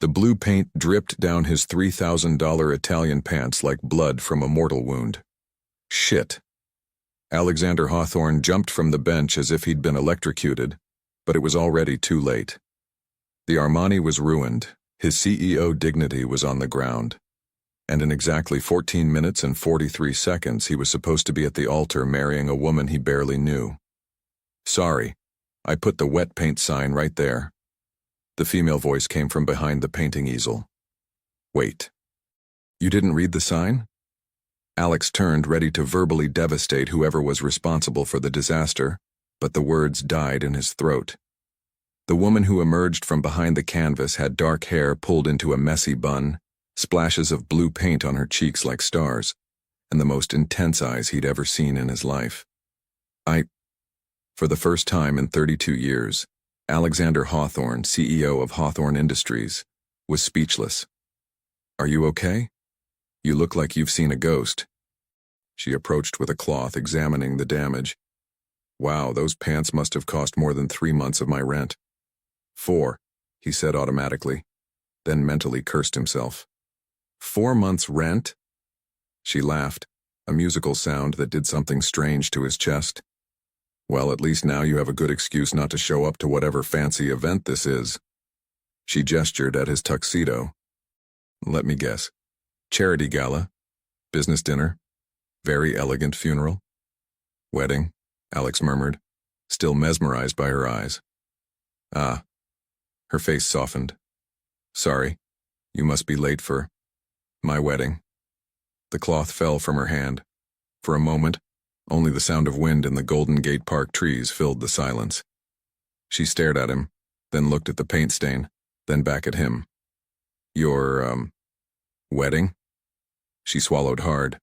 The blue paint dripped down his $3,000 Italian pants like blood from a mortal wound. Shit. Alexander Hawthorne jumped from the bench as if he'd been electrocuted, but it was already too late. The Armani was ruined, his CEO dignity was on the ground, and in exactly 14 minutes and 43 seconds he was supposed to be at the altar marrying a woman he barely knew. Sorry, I put the wet paint sign right there. The female voice came from behind the painting easel. Wait. You didn't read the sign? Alex turned, ready to verbally devastate whoever was responsible for the disaster, but the words died in his throat. The woman who emerged from behind the canvas had dark hair pulled into a messy bun, splashes of blue paint on her cheeks like stars, and the most intense eyes he'd ever seen in his life. For the first time in 32 years, Alexander Hawthorne, CEO of Hawthorne Industries, was speechless. Are you okay? You look like you've seen a ghost. She approached with a cloth, examining the damage. Wow, those pants must have cost more than 3 months of my rent. 4, he said automatically, then mentally cursed himself. 4 months' rent? She laughed, a musical sound that did something strange to his chest. Well, at least now you have a good excuse not to show up to whatever fancy event this is. She gestured at his tuxedo. Let me guess. Charity gala? Business dinner? Very elegant funeral? Wedding? Alex murmured, still mesmerized by her eyes. Ah. Her face softened. Sorry, you must be late for my wedding. The cloth fell from her hand. For a moment, only the sound of wind in the Golden Gate Park trees filled the silence. She stared at him, then looked at the paint stain, then back at him. Your, wedding? She swallowed hard.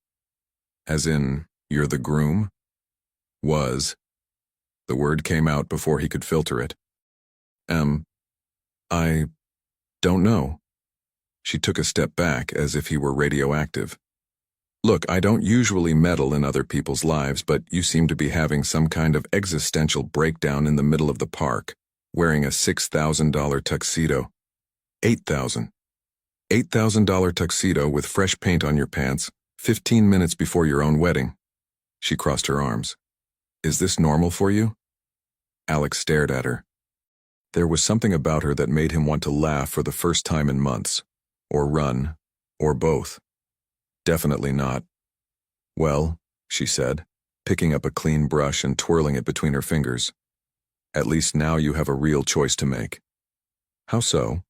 As in, you're the groom? Was. The word came out before he could filter it. I don't know. She took a step back as if he were radioactive. Look, I don't usually meddle in other people's lives, but you seem to be having some kind of existential breakdown in the middle of the park, wearing a $6,000 tuxedo. $8,000. $8,000 tuxedo with fresh paint on your pants, 15 minutes before your own wedding. She crossed her arms. Is this normal for you? Alex stared at her. There was something about her that made him want to laugh for the first time in months, or run, or both. Definitely not. Well, she said, picking up a clean brush and twirling it between her fingers. At least now you have a real choice to make. How so?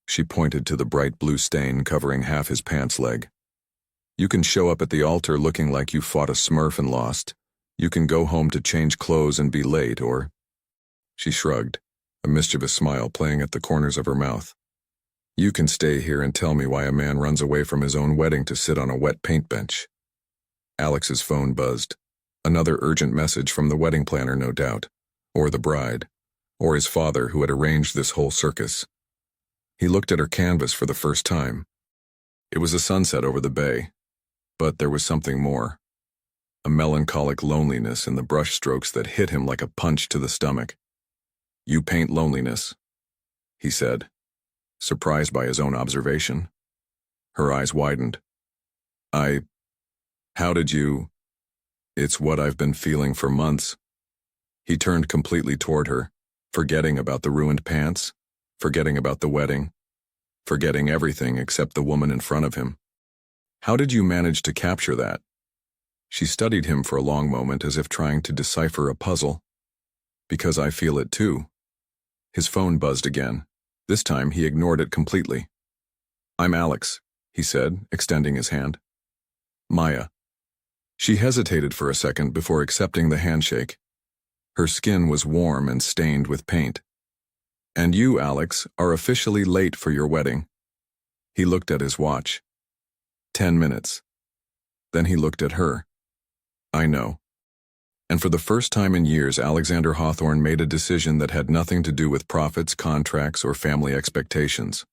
She pointed to the bright blue stain covering half his pants leg. You can show up at the altar looking like you fought a Smurf and lost. You can go home to change clothes and be late, or... She shrugged, a mischievous smile playing at the corners of her mouth. You can stay here and tell me why a man runs away from his own wedding to sit on a wet paint bench. Alex's phone buzzed. Another urgent message from the wedding planner, no doubt. Or the bride. Or his father, who had arranged this whole circus. He looked at her canvas for the first time. It was a sunset over the bay. But there was something more. A melancholic loneliness in the brushstrokes that hit him like a punch to the stomach. You paint loneliness, he said, surprised by his own observation. Her eyes widened. How did you... It's what I've been feeling for months. He turned completely toward her, forgetting about the ruined pants, forgetting about the wedding, forgetting everything except the woman in front of him. How did you manage to capture that? She studied him for a long moment as if trying to decipher a puzzle. Because I feel it too. His phone buzzed again. This time he ignored it completely. I'm Alex, he said, extending his hand. Maya. She hesitated for a second before accepting the handshake. Her skin was warm and stained with paint. And you, Alex, are officially late for your wedding. He looked at his watch. 10 minutes. Then he looked at her. I know. And for the first time in years, Alexander Hawthorne made a decision that had nothing to do with profits, contracts, or family expectations.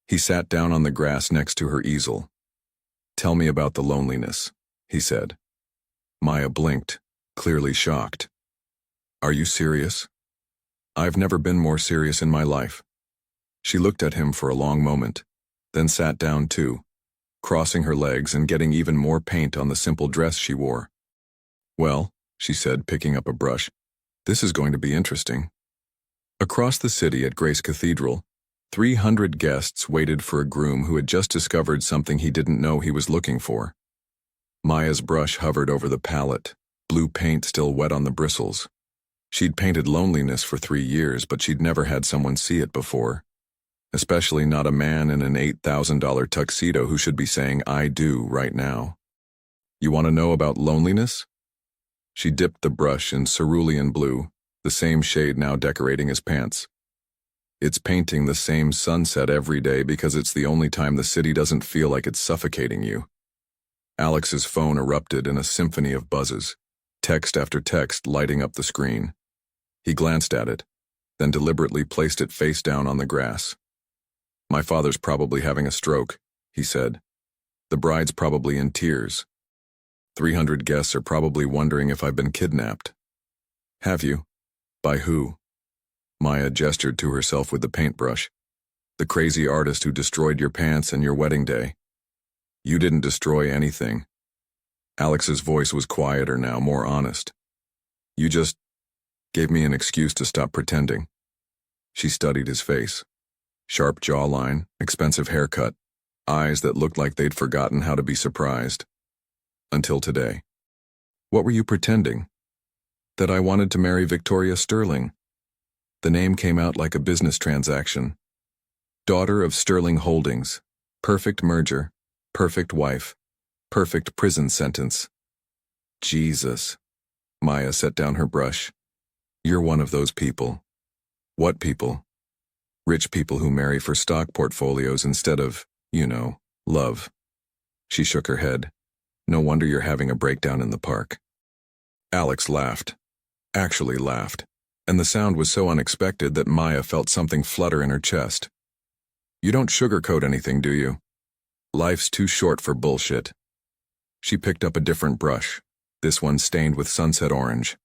He sat down on the grass next to her easel. Tell me about the loneliness, he said. Maya blinked, clearly shocked. Are you serious? I've never been more serious in my life. She looked at him for a long moment, then sat down too, crossing her legs and getting even more paint on the simple dress she wore. "Well," she said, picking up a brush, "this is going to be interesting." Across the city at Grace Cathedral, 300 guests waited for a groom who had just discovered something he didn't know he was looking for. Maya's brush hovered over the palette, blue paint still wet on the bristles. She'd painted loneliness for 3 years, but she'd never had someone see it before. Especially not a man in an $8,000 tuxedo who should be saying, "I do," right now. "You want to know about loneliness?" She dipped the brush in cerulean blue, the same shade now decorating his pants. "It's painting the same sunset every day because it's the only time the city doesn't feel like it's suffocating you." Alex's phone erupted in a symphony of buzzes, text after text lighting up the screen. He glanced at it, then deliberately placed it face down on the grass. "My father's probably having a stroke," he said. "The bride's probably in tears. 300 guests are probably wondering if I've been kidnapped." "Have you? By who?" Maya gestured to herself with the paintbrush. "The crazy artist who destroyed your pants and your wedding day." "You didn't destroy anything." Alex's voice was quieter now, more honest. "You just gave me an excuse to stop pretending." She studied his face. Sharp jawline, expensive haircut, eyes that looked like they'd forgotten how to be surprised. Until today. "What were you pretending?" "That I wanted to marry Victoria Sterling." The name came out like a business transaction. Daughter of Sterling Holdings. Perfect merger. Perfect wife. Perfect prison sentence. Jesus. Maya set down her brush. "You're one of those people." "What people?" "Rich people who marry for stock portfolios instead of, love." She shook her head. "No wonder you're having a breakdown in the park." Alex laughed. Actually laughed. And the sound was so unexpected that Maya felt something flutter in her chest. "You don't sugarcoat anything, do you? Life's too short for bullshit." She picked up a different brush, this one stained with sunset orange.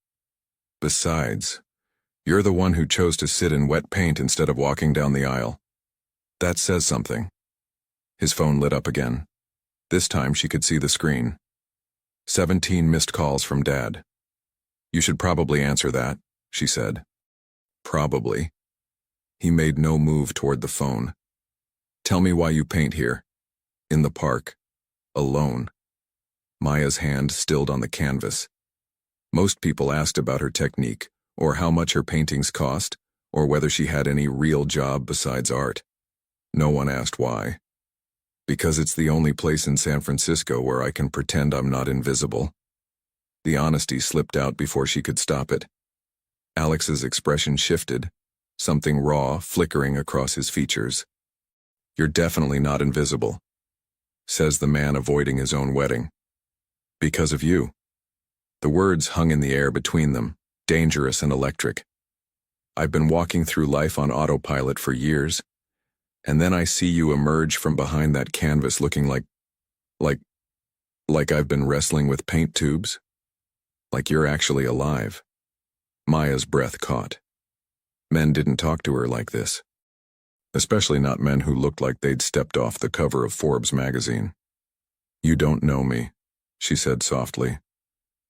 "Besides, you're the one who chose to sit in wet paint instead of walking down the aisle. That says something." His phone lit up again. This time she could see the screen. 17 missed calls from Dad. "You should probably answer that," she said. "Probably." He made no move toward the phone. "Tell me why you paint here. In the park. Alone." Maya's hand stilled on the canvas. Most people asked about her technique, or how much her paintings cost, or whether she had any real job besides art. No one asked why. "Because it's the only place in San Francisco where I can pretend I'm not invisible." The honesty slipped out before she could stop it. Alex's expression shifted, something raw flickering across his features. "You're definitely not invisible," says the man avoiding his own wedding. "Because of you." The words hung in the air between them, dangerous and electric. "I've been walking through life on autopilot for years, and then I see you emerge from behind that canvas looking like I've been wrestling with paint tubes. Like you're actually alive." Maya's breath caught. Men didn't talk to her like this. Especially not men who looked like they'd stepped off the cover of Forbes magazine. "You don't know me," she said softly.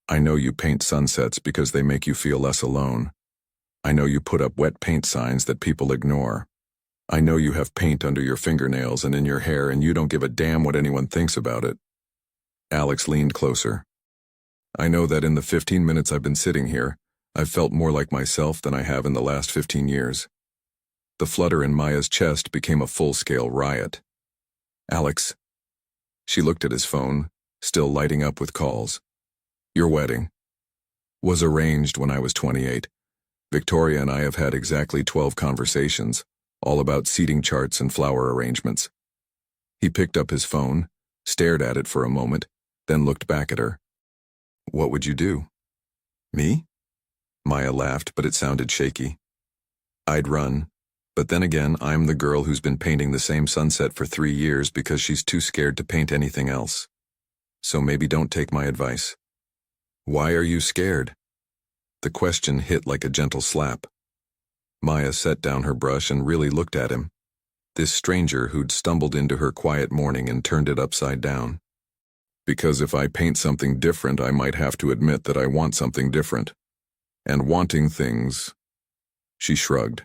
"I know you paint sunsets because they make you feel less alone. I know you put up wet paint signs that people ignore. I know you have paint under your fingernails and in your hair and you don't give a damn what anyone thinks about it." Alex leaned closer. "I know that in the 15 minutes I've been sitting here, I've felt more like myself than I have in the last 15 years. The flutter in Maya's chest became a full-scale riot. "Alex." She looked at his phone, still lighting up with calls. "Your wedding was arranged when I was 28. Victoria and I have had exactly 12 conversations, all about seating charts and flower arrangements." He picked up his phone, stared at it for a moment, then looked back at her. "What would you do?" "Me?" Maya laughed, but it sounded shaky. "I'd run, but then again, I'm the girl who's been painting the same sunset for 3 years because she's too scared to paint anything else. So maybe don't take my advice." "Why are you scared?" The question hit like a gentle slap. Maya set down her brush and really looked at him. This stranger who'd stumbled into her quiet morning and turned it upside down. Because if I paint something different, I might have to admit that I want something different. And wanting things... She shrugged.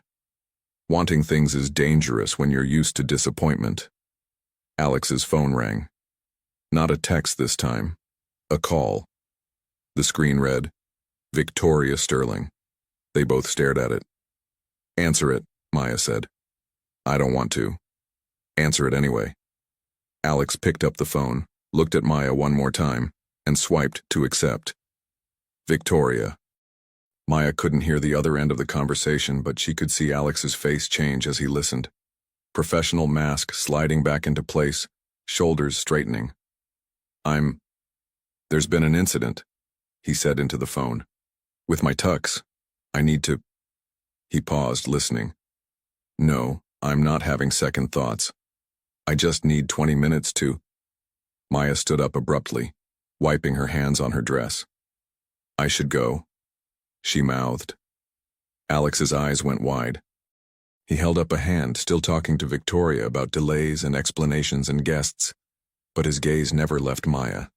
Wanting things is dangerous when you're used to disappointment. Alex's phone rang. Not a text this time. A call. The screen read, Victoria Sterling. They both stared at it. Answer it, Maya said. I don't want to. Answer it anyway. Alex picked up the phone, looked at Maya one more time, and swiped to accept. Victoria. Maya couldn't hear the other end of the conversation, but she could see Alex's face change as he listened. Professional mask sliding back into place, shoulders straightening. There's been an incident, he said into the phone. With my tux. I need to... He paused, listening. No, I'm not having second thoughts. I just need 20 minutes to... Maya stood up abruptly, wiping her hands on her dress. I should go, she mouthed. Alex's eyes went wide. He held up a hand, still talking to Victoria about delays and explanations and guests, but his gaze never left Maya.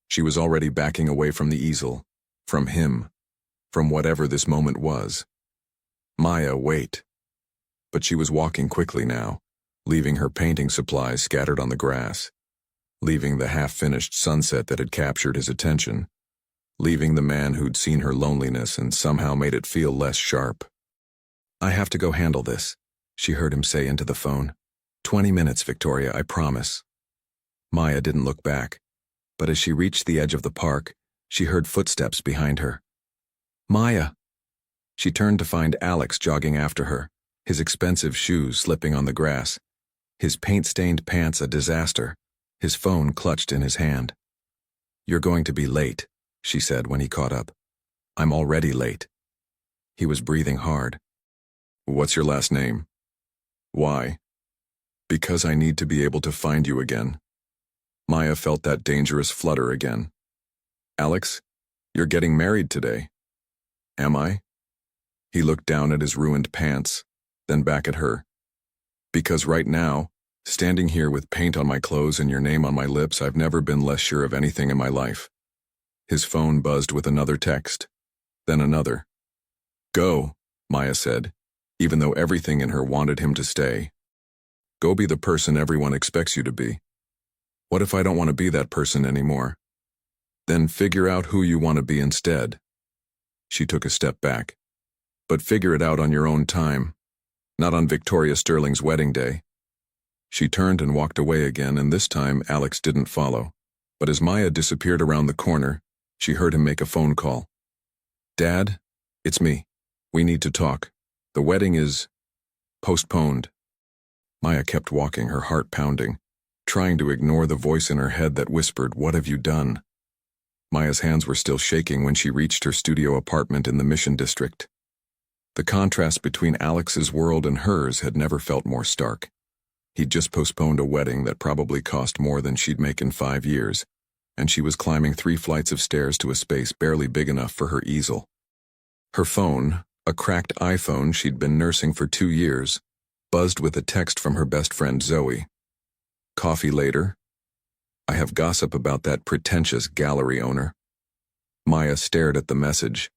She was already backing away from the easel, from him, from whatever this moment was. Maya, wait. But she was walking quickly now, leaving her painting supplies scattered on the grass, leaving the half-finished sunset that had captured his attention, leaving the man who'd seen her loneliness and somehow made it feel less sharp. I have to go handle this, she heard him say into the phone. 20 minutes, Victoria, I promise. Maya didn't look back, but as she reached the edge of the park, she heard footsteps behind her. Maya! She turned to find Alex jogging after her, his expensive shoes slipping on the grass, his paint-stained pants a disaster, his phone clutched in his hand. You're going to be late, she said when he caught up. I'm already late. He was breathing hard. What's your last name? Why? Because I need to be able to find you again. Maya felt that dangerous flutter again. Alex, you're getting married today. Am I? He looked down at his ruined pants, then back at her. Because right now, standing here with paint on my clothes and your name on my lips, I've never been less sure of anything in my life. His phone buzzed with another text, then another. Go, Maya said, even though everything in her wanted him to stay. Go be the person everyone expects you to be. What if I don't want to be that person anymore? Then figure out who you want to be instead. She took a step back. But figure it out on your own time, not on Victoria Sterling's wedding day. She turned and walked away again, and this time Alex didn't follow. But as Maya disappeared around the corner, she heard him make a phone call. Dad, it's me. We need to talk. The wedding is postponed. Maya kept walking, her heart pounding, trying to ignore the voice in her head that whispered, "What have you done?" Maya's hands were still shaking when she reached her studio apartment in the Mission District. The contrast between Alex's world and hers had never felt more stark. He'd just postponed a wedding that probably cost more than she'd make in 5 years, and she was climbing 3 flights of stairs to a space barely big enough for her easel. Her phone, a cracked iPhone she'd been nursing for 2 years, buzzed with a text from her best friend Zoe. Coffee later? I have gossip about that pretentious gallery owner. Maya stared at the message.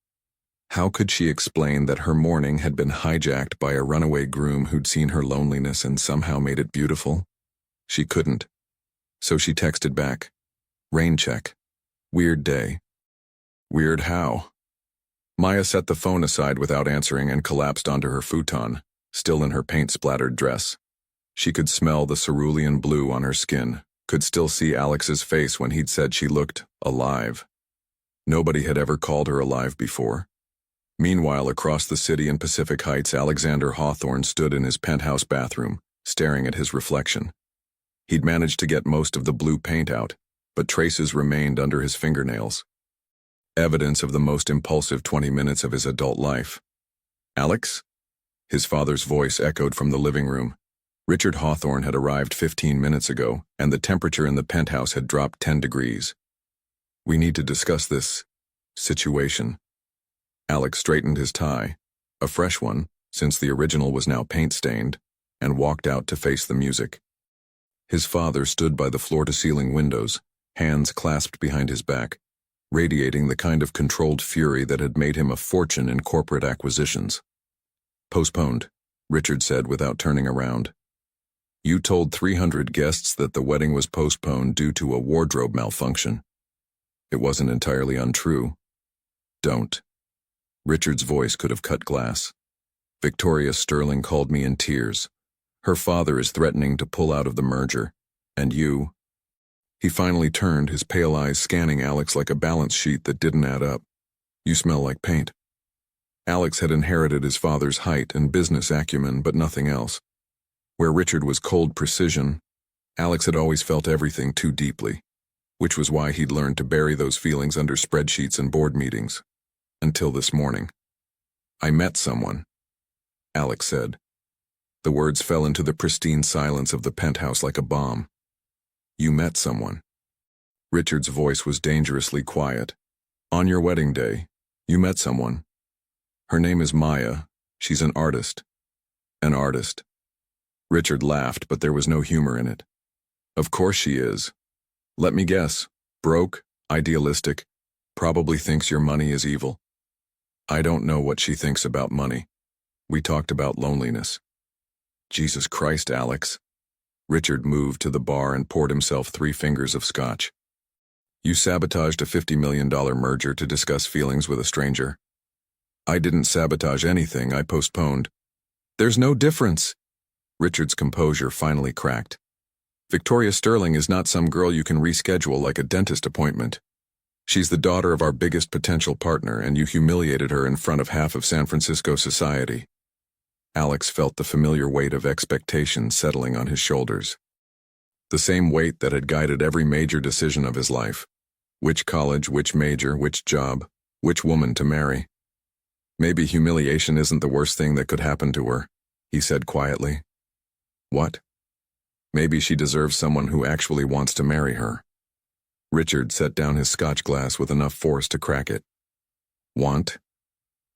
How could she explain that her morning had been hijacked by a runaway groom who'd seen her loneliness and somehow made it beautiful? She couldn't. So she texted back. Rain check. Weird day. Weird how? Maya set the phone aside without answering and collapsed onto her futon, still in her paint-splattered dress. She could smell the cerulean blue on her skin, could still see Alex's face when he'd said she looked alive. Nobody had ever called her alive before. Meanwhile, across the city in Pacific Heights, Alexander Hawthorne stood in his penthouse bathroom, staring at his reflection. He'd managed to get most of the blue paint out, but traces remained under his fingernails. Evidence of the most impulsive 20 minutes of his adult life. Alex? His father's voice echoed from the living room. Richard Hawthorne had arrived 15 minutes ago, and the temperature in the penthouse had dropped 10 degrees. We need to discuss this situation. Alex straightened his tie, a fresh one, since the original was now paint-stained, and walked out to face the music. His father stood by the floor-to-ceiling windows, hands clasped behind his back, radiating the kind of controlled fury that had made him a fortune in corporate acquisitions. "Postponed," Richard said without turning around. "You told 300 guests that the wedding was postponed due to a wardrobe malfunction. It wasn't entirely untrue. Don't." Richard's voice could have cut glass. "Victoria Sterling called me in tears. Her father is threatening to pull out of the merger. And you—" He finally turned, his pale eyes scanning Alex like a balance sheet that didn't add up. "You smell like paint." Alex had inherited his father's height and business acumen, but nothing else. Where Richard was cold precision, Alex had always felt everything too deeply, which was why he'd learned to bury those feelings under spreadsheets and board meetings. Until this morning. "I met someone," Alex said. The words fell into the pristine silence of the penthouse like a bomb. "You met someone." Richard's voice was dangerously quiet. "On your wedding day, you met someone. Her name is Maya. She's an artist." "An artist?" Richard laughed, but there was no humor in it. "Of course she is. Let me guess. Broke, idealistic, probably thinks your money is evil." "I don't know what she thinks about money. We talked about loneliness." "Jesus Christ, Alex." Richard moved to the bar and poured himself 3 fingers of scotch. "You sabotaged a $50 million merger to discuss feelings with a stranger." "I didn't sabotage anything, I postponed." "There's no difference." Richard's composure finally cracked. "Victoria Sterling is not some girl you can reschedule like a dentist appointment. She's the daughter of our biggest potential partner, and you humiliated her in front of half of San Francisco society." Alex felt the familiar weight of expectation settling on his shoulders. The same weight that had guided every major decision of his life. Which college, which major, which job, which woman to marry. "Maybe humiliation isn't the worst thing that could happen to her," he said quietly. "What?" "Maybe she deserves someone who actually wants to marry her." Richard set down his scotch glass with enough force to crack it. "Want?"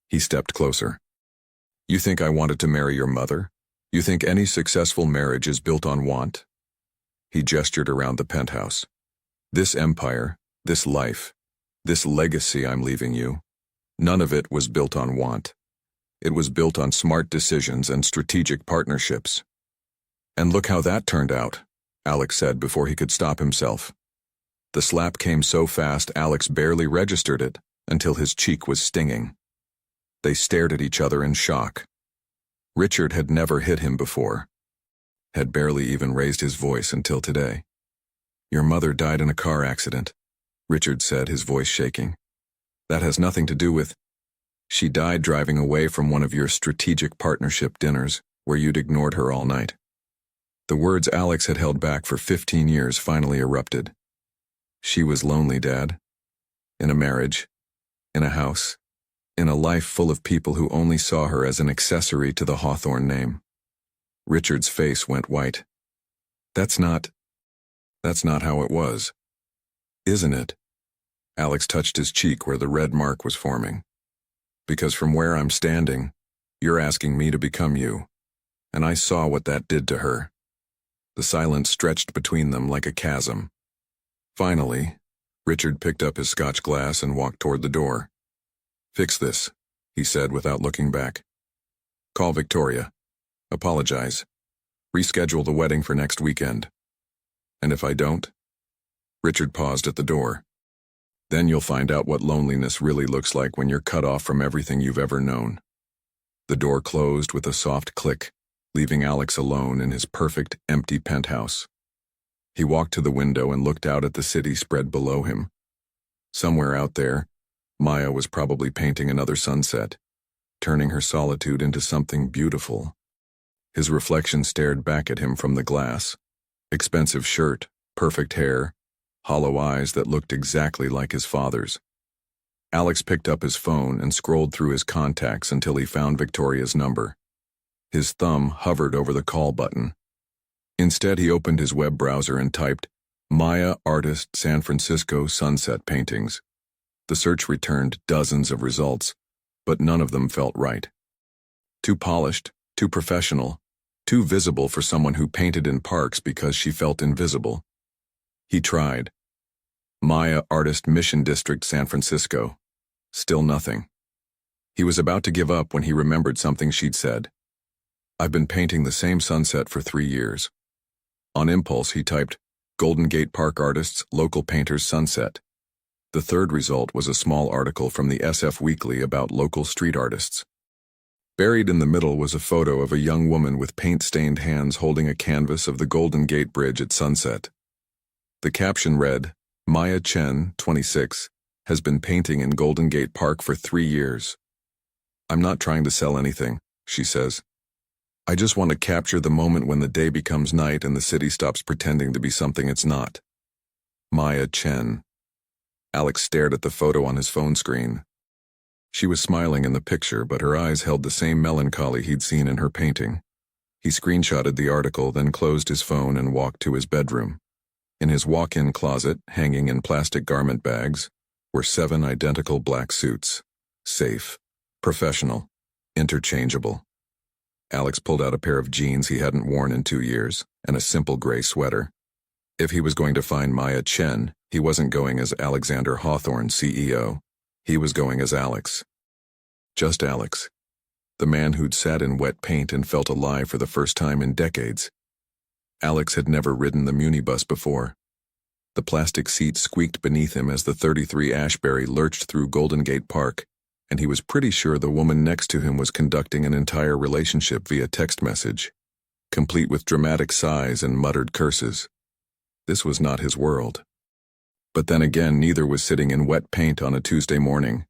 He stepped closer. "You think I wanted to marry your mother? You think any successful marriage is built on want?" He gestured around the penthouse. "This empire, this life, this legacy I'm leaving you, none of it was built on want. It was built on smart decisions and strategic partnerships." "And look how that turned out," Alex said before he could stop himself. The slap came so fast Alex barely registered it until his cheek was stinging. They stared at each other in shock. Richard had never hit him before, had barely even raised his voice until today. "Your mother died in a car accident," Richard said, his voice shaking. "That has nothing to do with—" "She died driving away from one of your strategic partnership dinners where you'd ignored her all night." The words Alex had held back for 15 years finally erupted. "She was lonely, Dad. In a marriage, in a house, in a life full of people who only saw her as an accessory to the Hawthorne name." Richard's face went white. That's not how it was." "Isn't it?" Alex touched his cheek where the red mark was forming. "Because from where I'm standing, you're asking me to become you. And I saw what that did to her." The silence stretched between them like a chasm. Finally, Richard picked up his scotch glass and walked toward the door. "Fix this," he said without looking back. "Call Victoria. Apologize. Reschedule the wedding for next weekend. And if I don't?" Richard paused at the door. "Then you'll find out what loneliness really looks like when you're cut off from everything you've ever known." The door closed with a soft click, leaving Alex alone in his perfect, empty penthouse. He walked to the window and looked out at the city spread below him. Somewhere out there, Maya was probably painting another sunset, turning her solitude into something beautiful. His reflection stared back at him from the glass. Expensive shirt, perfect hair, hollow eyes that looked exactly like his father's. Alex picked up his phone and scrolled through his contacts until he found Victoria's number. His thumb hovered over the call button. Instead, he opened his web browser and typed, "Maya Artist San Francisco Sunset Paintings." The search returned dozens of results, but none of them felt right. Too polished, too professional, Too visible for someone who painted in parks because she felt invisible. He tried. Maya, Artist, Mission District, San Francisco. Still nothing. He was about to give up when he remembered something she'd said. I've been painting the same sunset for 3 years. On impulse, he typed, Golden Gate Park Artists, Local Painters Sunset. The third result was a small article from the SF Weekly about local street artists. Buried in the middle was a photo of a young woman with paint-stained hands holding a canvas of the Golden Gate Bridge at sunset. The caption read, Maya Chen, 26, has been painting in Golden Gate Park for 3 years. I'm not trying to sell anything, she says. I just want to capture the moment when the day becomes night and the city stops pretending to be something it's not. Maya Chen. Alex stared at the photo on his phone screen. She was smiling in the picture, but her eyes held the same melancholy he'd seen in her painting. He screenshotted the article, then closed his phone and walked to his bedroom. In his walk-in closet, hanging in plastic garment bags, were 7 identical black suits. Safe, professional, interchangeable. Alex pulled out a pair of jeans he hadn't worn in 2 years, and a simple gray sweater. If he was going to find Maya Chen, he wasn't going as Alexander Hawthorne, CEO. He was going as Alex. Just Alex. The man who'd sat in wet paint and felt alive for the first time in decades. Alex had never ridden the Munibus before. The plastic seat squeaked beneath him as the 33 Ashbury lurched through Golden Gate Park, and he was pretty sure the woman next to him was conducting an entire relationship via text message, complete with dramatic sighs and muttered curses. This was not his world. But then again, neither was sitting in wet paint on a Tuesday morning,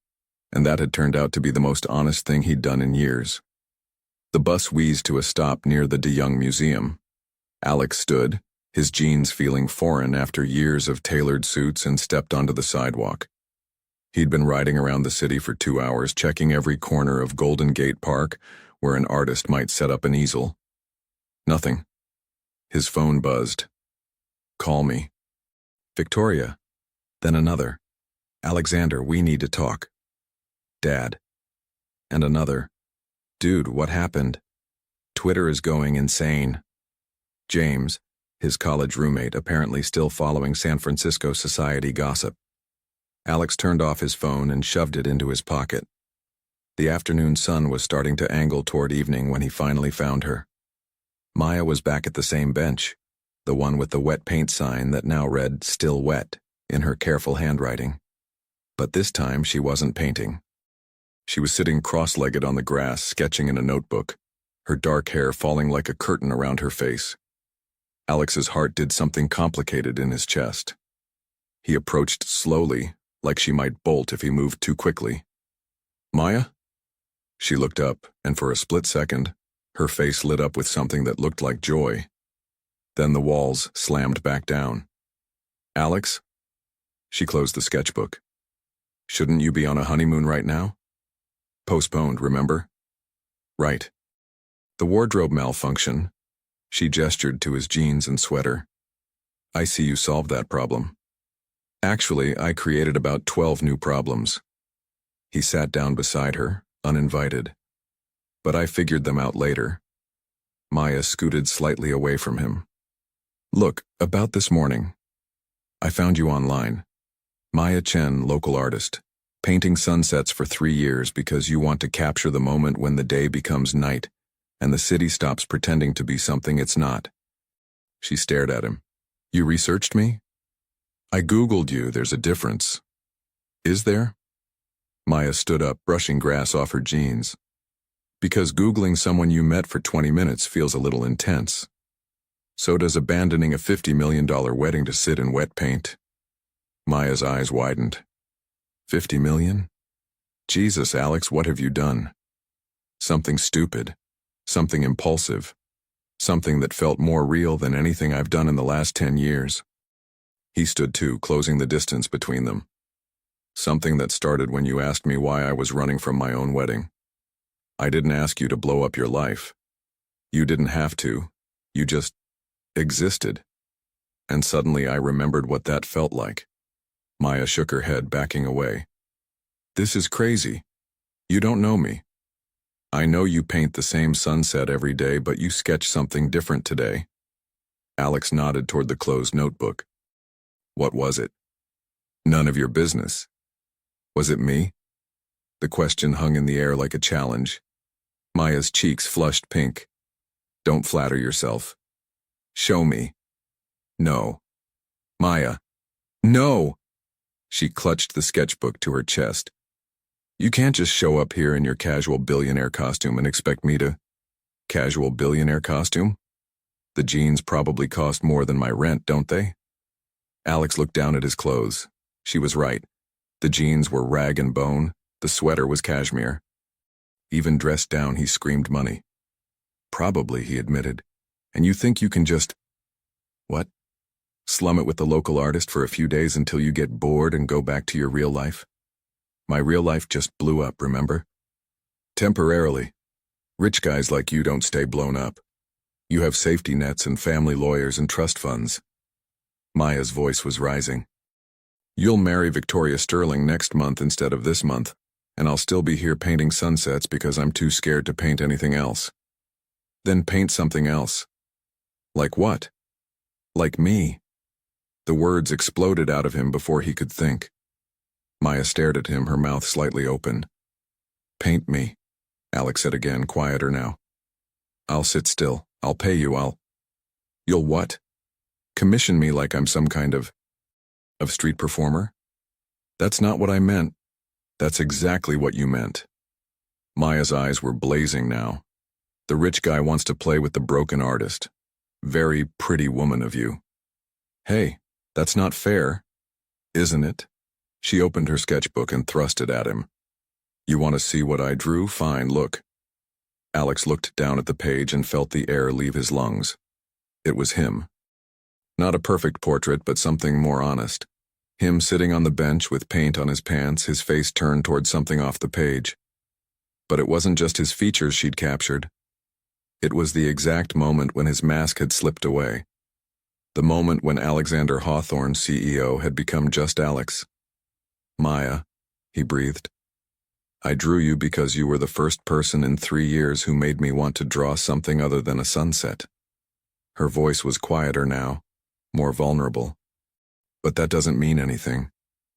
and that had turned out to be the most honest thing he'd done in years. The bus wheezed to a stop near the De Young Museum. Alex stood, his jeans feeling foreign after years of tailored suits, and stepped onto the sidewalk. He'd been riding around the city for 2 hours, checking every corner of Golden Gate Park where an artist might set up an easel. Nothing. His phone buzzed. Call me. Victoria. Then another. Alexander, we need to talk. Dad. And another. Dude, what happened? Twitter is going insane. James, his college roommate, apparently still following San Francisco society gossip. Alex turned off his phone and shoved it into his pocket. The afternoon sun was starting to angle toward evening when he finally found her. Maya was back at the same bench, the one with the wet paint sign that now read, Still Wet, in her careful handwriting. But this time she wasn't painting. She was sitting cross-legged on the grass, sketching in a notebook, her dark hair falling like a curtain around her face. Alex's heart did something complicated in his chest. He approached slowly, like she might bolt if he moved too quickly. Maya? She looked up, and for a split second, her face lit up with something that looked like joy. Then the walls slammed back down. Alex? She closed the sketchbook. Shouldn't you be on a honeymoon right now? Postponed, remember? Right. The wardrobe malfunction. She gestured to his jeans and sweater. I see you solved that problem. Actually, I created about 12 new problems. He sat down beside her, uninvited. But I figured them out later. Maya scooted slightly away from him. Look, about this morning. I found you online. Maya Chen, local artist, painting sunsets for 3 years because you want to capture the moment when the day becomes night and the city stops pretending to be something it's not. She stared at him. You researched me? I Googled you, there's a difference. Is there? Maya stood up, brushing grass off her jeans. Because Googling someone you met for 20 minutes feels a little intense. So does abandoning a $50 million wedding to sit in wet paint. Maya's eyes widened. 50 million? Jesus, Alex, what have you done? Something stupid. Something impulsive. Something that felt more real than anything I've done in the last 10 years. He stood too, closing the distance between them. Something that started when you asked me why I was running from my own wedding. I didn't ask you to blow up your life. You didn't have to. You just existed. And suddenly I remembered what that felt like. Maya shook her head, backing away. This is crazy. You don't know me. I know you paint the same sunset every day, but you sketch something different today. Alex nodded toward the closed notebook. What was it? None of your business. Was it me? The question hung in the air like a challenge. Maya's cheeks flushed pink. Don't flatter yourself. Show me. No. Maya. No! She clutched the sketchbook to her chest. You can't just show up here in your casual billionaire costume and expect me to... Casual billionaire costume? The jeans probably cost more than my rent, don't they? Alex looked down at his clothes. She was right. The jeans were rag and bone. The sweater was cashmere. Even dressed down, he screamed money. Probably, he admitted. And you think you can just... What? Slum it with the local artist for a few days until you get bored and go back to your real life? My real life just blew up, remember? Temporarily. Rich guys like you don't stay blown up. You have safety nets and family lawyers and trust funds. Maya's voice was rising. You'll marry Victoria Sterling next month instead of this month, and I'll still be here painting sunsets because I'm too scared to paint anything else. Then paint something else. Like what? Like me. The words exploded out of him before he could think. Maya stared at him, her mouth slightly open. Paint me, Alex said again, quieter now. I'll sit still. I'll pay you. You'll what? Commission me like I'm some kind of street performer? That's not what I meant. That's exactly what you meant. Maya's eyes were blazing now. The rich guy wants to play with the broken artist. Very pretty woman of you. Hey, that's not fair, isn't it? She opened her sketchbook and thrust it at him. You want to see what I drew? Fine, look. Alex looked down at the page and felt the air leave his lungs. It was him. Not a perfect portrait, but something more honest. Him sitting on the bench with paint on his pants, his face turned toward something off the page. But it wasn't just his features she'd captured. It was the exact moment when his mask had slipped away. The moment when Alexander Hawthorne, CEO, had become just Alex. Maya, he breathed. I drew you because you were the first person in 3 years who made me want to draw something other than a sunset. Her voice was quieter now, more vulnerable. But that doesn't mean anything.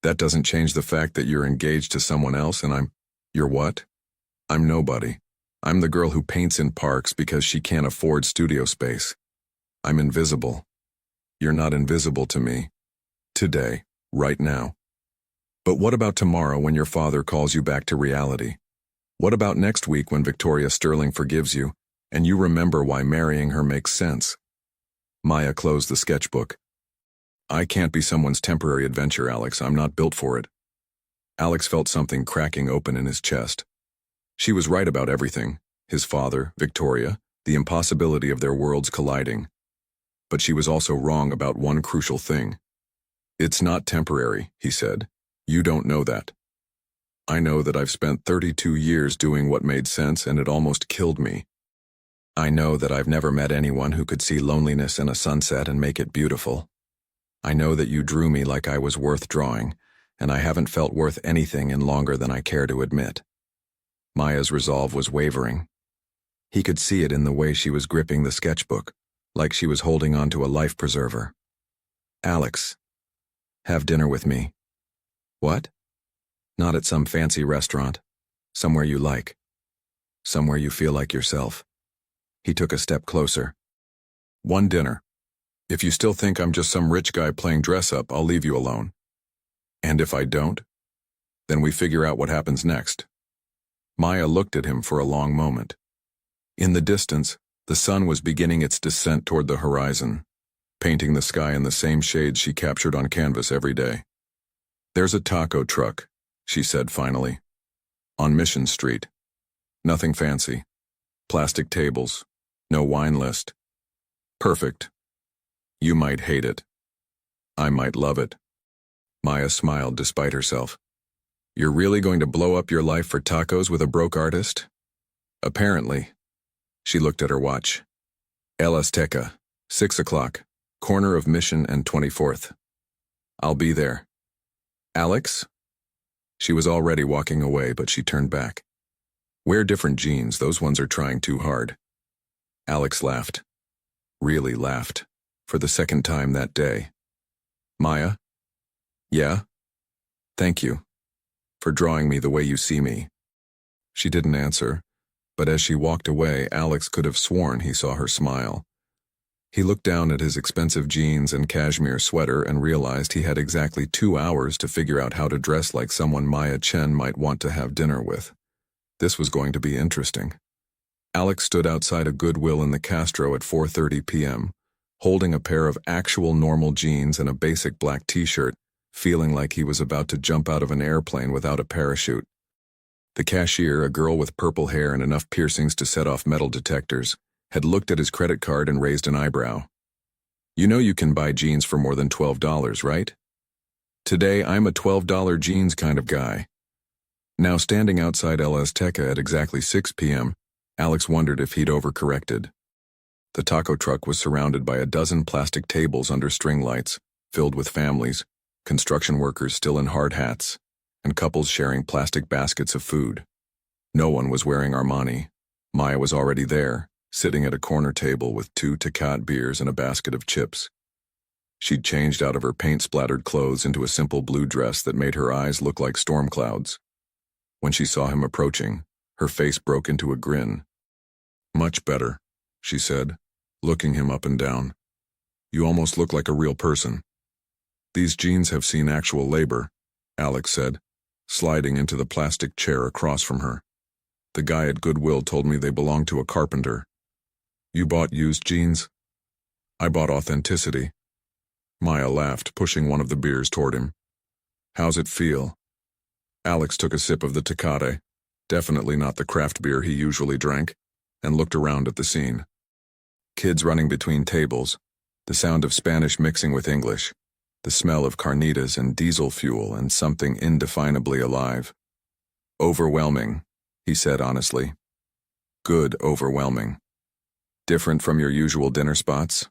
That doesn't change the fact that you're engaged to someone else and you're what? I'm nobody. I'm the girl who paints in parks because she can't afford studio space. I'm invisible. You're not invisible to me. Today, right now. But what about tomorrow when your father calls you back to reality? What about next week when Victoria Sterling forgives you and you remember why marrying her makes sense? Maya closed the sketchbook. I can't be someone's temporary adventure, Alex. I'm not built for it. Alex felt something cracking open in his chest. She was right about everything. His father, Victoria, the impossibility of their worlds colliding. But she was also wrong about one crucial thing. It's not temporary, he said. You don't know that. I know that I've spent 32 years doing what made sense and it almost killed me. I know that I've never met anyone who could see loneliness in a sunset and make it beautiful. I know that you drew me like I was worth drawing, and I haven't felt worth anything in longer than I care to admit. Maya's resolve was wavering. He could see it in the way she was gripping the sketchbook, like she was holding on to a life preserver. Alex, have dinner with me. What? Not at some fancy restaurant. Somewhere you like. Somewhere you feel like yourself. He took a step closer. One dinner. If you still think I'm just some rich guy playing dress-up, I'll leave you alone. And if I don't? Then we figure out what happens next. Maya looked at him for a long moment. In the distance, the sun was beginning its descent toward the horizon, painting the sky in the same shades she captured on canvas every day. There's a taco truck, she said finally. On Mission Street. Nothing fancy. Plastic tables. No wine list. Perfect. You might hate it. I might love it. Maya smiled despite herself. You're really going to blow up your life for tacos with a broke artist? Apparently. She looked at her watch. El Azteca, 6 o'clock, corner of Mission and 24th. I'll be there. Alex? She was already walking away, but she turned back. Wear different jeans, those ones are trying too hard. Alex laughed. Really laughed. For the second time that day. Maya? Yeah? Thank you. For drawing me the way you see me. She didn't answer, but as she walked away, Alex could have sworn he saw her smile. He looked down at his expensive jeans and cashmere sweater and realized he had exactly 2 hours to figure out how to dress like someone Maya Chen might want to have dinner with. This was going to be interesting. Alex stood outside a Goodwill in the Castro at 4:30 p.m., holding a pair of actual normal jeans and a basic black t-shirt, feeling like he was about to jump out of an airplane without a parachute. The cashier, a girl with purple hair and enough piercings to set off metal detectors, had looked at his credit card and raised an eyebrow. You know you can buy jeans for more than $12, right? Today, I'm a $12 jeans kind of guy. Now standing outside El Azteca at exactly 6 p.m., Alex wondered if he'd overcorrected. The taco truck was surrounded by a dozen plastic tables under string lights, filled with families, construction workers still in hard hats, and couples sharing plastic baskets of food. No one was wearing Armani. Maya was already there, sitting at a corner table with 2 Tecate beers and a basket of chips. She'd changed out of her paint-splattered clothes into a simple blue dress that made her eyes look like storm clouds. When she saw him approaching, her face broke into a grin. Much better, she said, looking him up and down. You almost look like a real person. These jeans have seen actual labor, Alex said, sliding into the plastic chair across from her. The guy at Goodwill told me they belonged to a carpenter. You bought used jeans? I bought authenticity. Maya laughed, pushing one of the beers toward him. How's it feel? Alex took a sip of the Tecate, definitely not the craft beer he usually drank, and looked around at the scene. Kids running between tables, the sound of Spanish mixing with English, the smell of carnitas and diesel fuel and something indefinably alive. Overwhelming, he said honestly. Good overwhelming. Different from your usual dinner spots?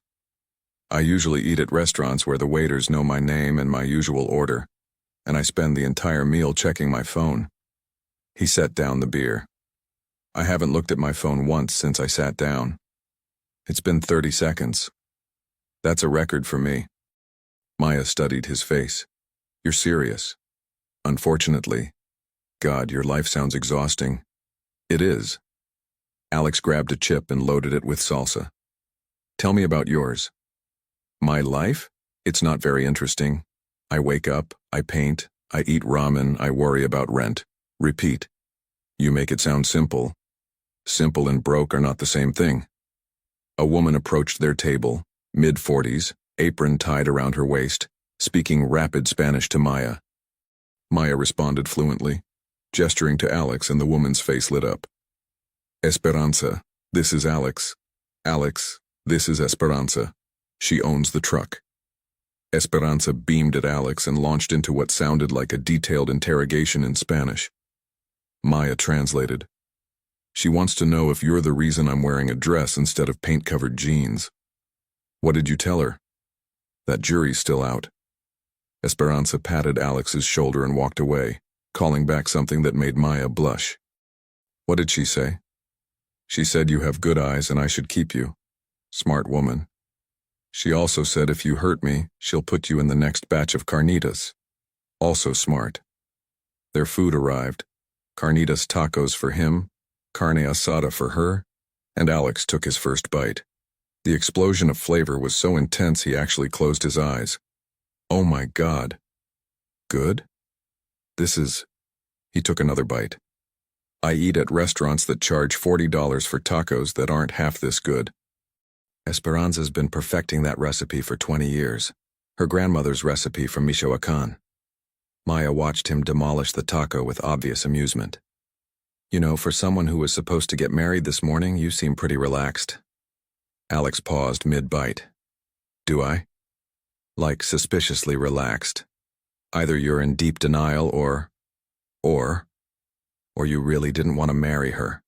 I usually eat at restaurants where the waiters know my name and my usual order, and I spend the entire meal checking my phone. He set down the beer. I haven't looked at my phone once since I sat down. It's been 30 seconds. That's a record for me. Maya studied his face. You're serious. Unfortunately. God, your life sounds exhausting. It is. Alex grabbed a chip and loaded it with salsa. Tell me about yours. My life? It's not very interesting. I wake up, I paint, I eat ramen, I worry about rent. Repeat. You make it sound simple. Simple and broke are not the same thing. A woman approached their table, mid-40s, apron tied around her waist, speaking rapid Spanish to Maya. Maya responded fluently, gesturing to Alex, and the woman's face lit up. Esperanza, this is Alex. Alex, this is Esperanza. She owns the truck. Esperanza beamed at Alex and launched into what sounded like a detailed interrogation in Spanish. Maya translated. She wants to know if you're the reason I'm wearing a dress instead of paint-covered jeans. What did you tell her? That jury's still out. Esperanza patted Alex's shoulder and walked away, calling back something that made Maya blush. What did she say? She said you have good eyes and I should keep you. Smart woman. She also said if you hurt me, she'll put you in the next batch of carnitas. Also smart. Their food arrived. Carnitas tacos for him, carne asada for her, and Alex took his first bite. The explosion of flavor was so intense he actually closed his eyes. Oh my God. Good? This is... He took another bite. I eat at restaurants that charge $40 for tacos that aren't half this good. Esperanza's been perfecting that recipe for 20 years. Her grandmother's recipe from Michoacan. Maya watched him demolish the taco with obvious amusement. You know, for someone who was supposed to get married this morning, you seem pretty relaxed. Alex paused mid-bite. Do I? Like suspiciously relaxed. Either you're in deep denial or you really didn't want to marry her.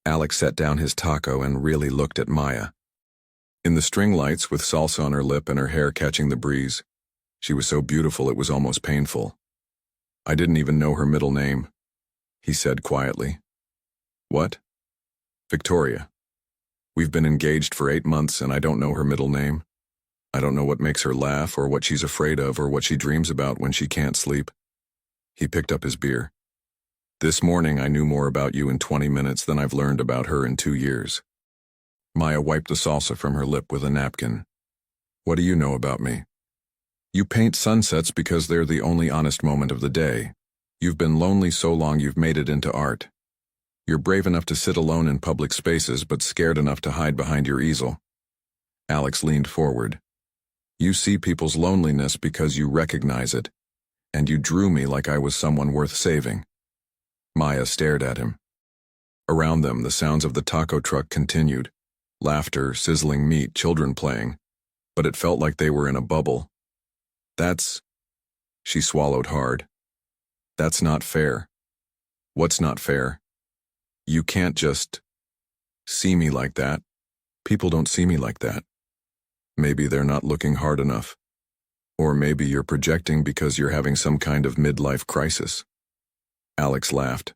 Alex set down his taco and really looked at Maya. In the string lights, with salsa on her lip and her hair catching the breeze, she was so beautiful it was almost painful. I didn't even know her middle name, he said quietly. What? Victoria. We've been engaged for 8 months and I don't know her middle name. I don't know what makes her laugh or what she's afraid of or what she dreams about when she can't sleep. He picked up his beer. This morning I knew more about you in 20 minutes than I've learned about her in 2 years. Maya wiped the salsa from her lip with a napkin. What do you know about me? You paint sunsets because they're the only honest moment of the day. You've been lonely so long you've made it into art. You're brave enough to sit alone in public spaces but scared enough to hide behind your easel. Alex leaned forward. You see people's loneliness because you recognize it, and you drew me like I was someone worth saving. Maya stared at him. Around them, the sounds of the taco truck continued. Laughter, sizzling meat, children playing. But it felt like they were in a bubble. She swallowed hard. That's not fair. What's not fair? You can't just see me like that. People don't see me like that. Maybe they're not looking hard enough. Or maybe you're projecting because you're having some kind of midlife crisis. Alex laughed.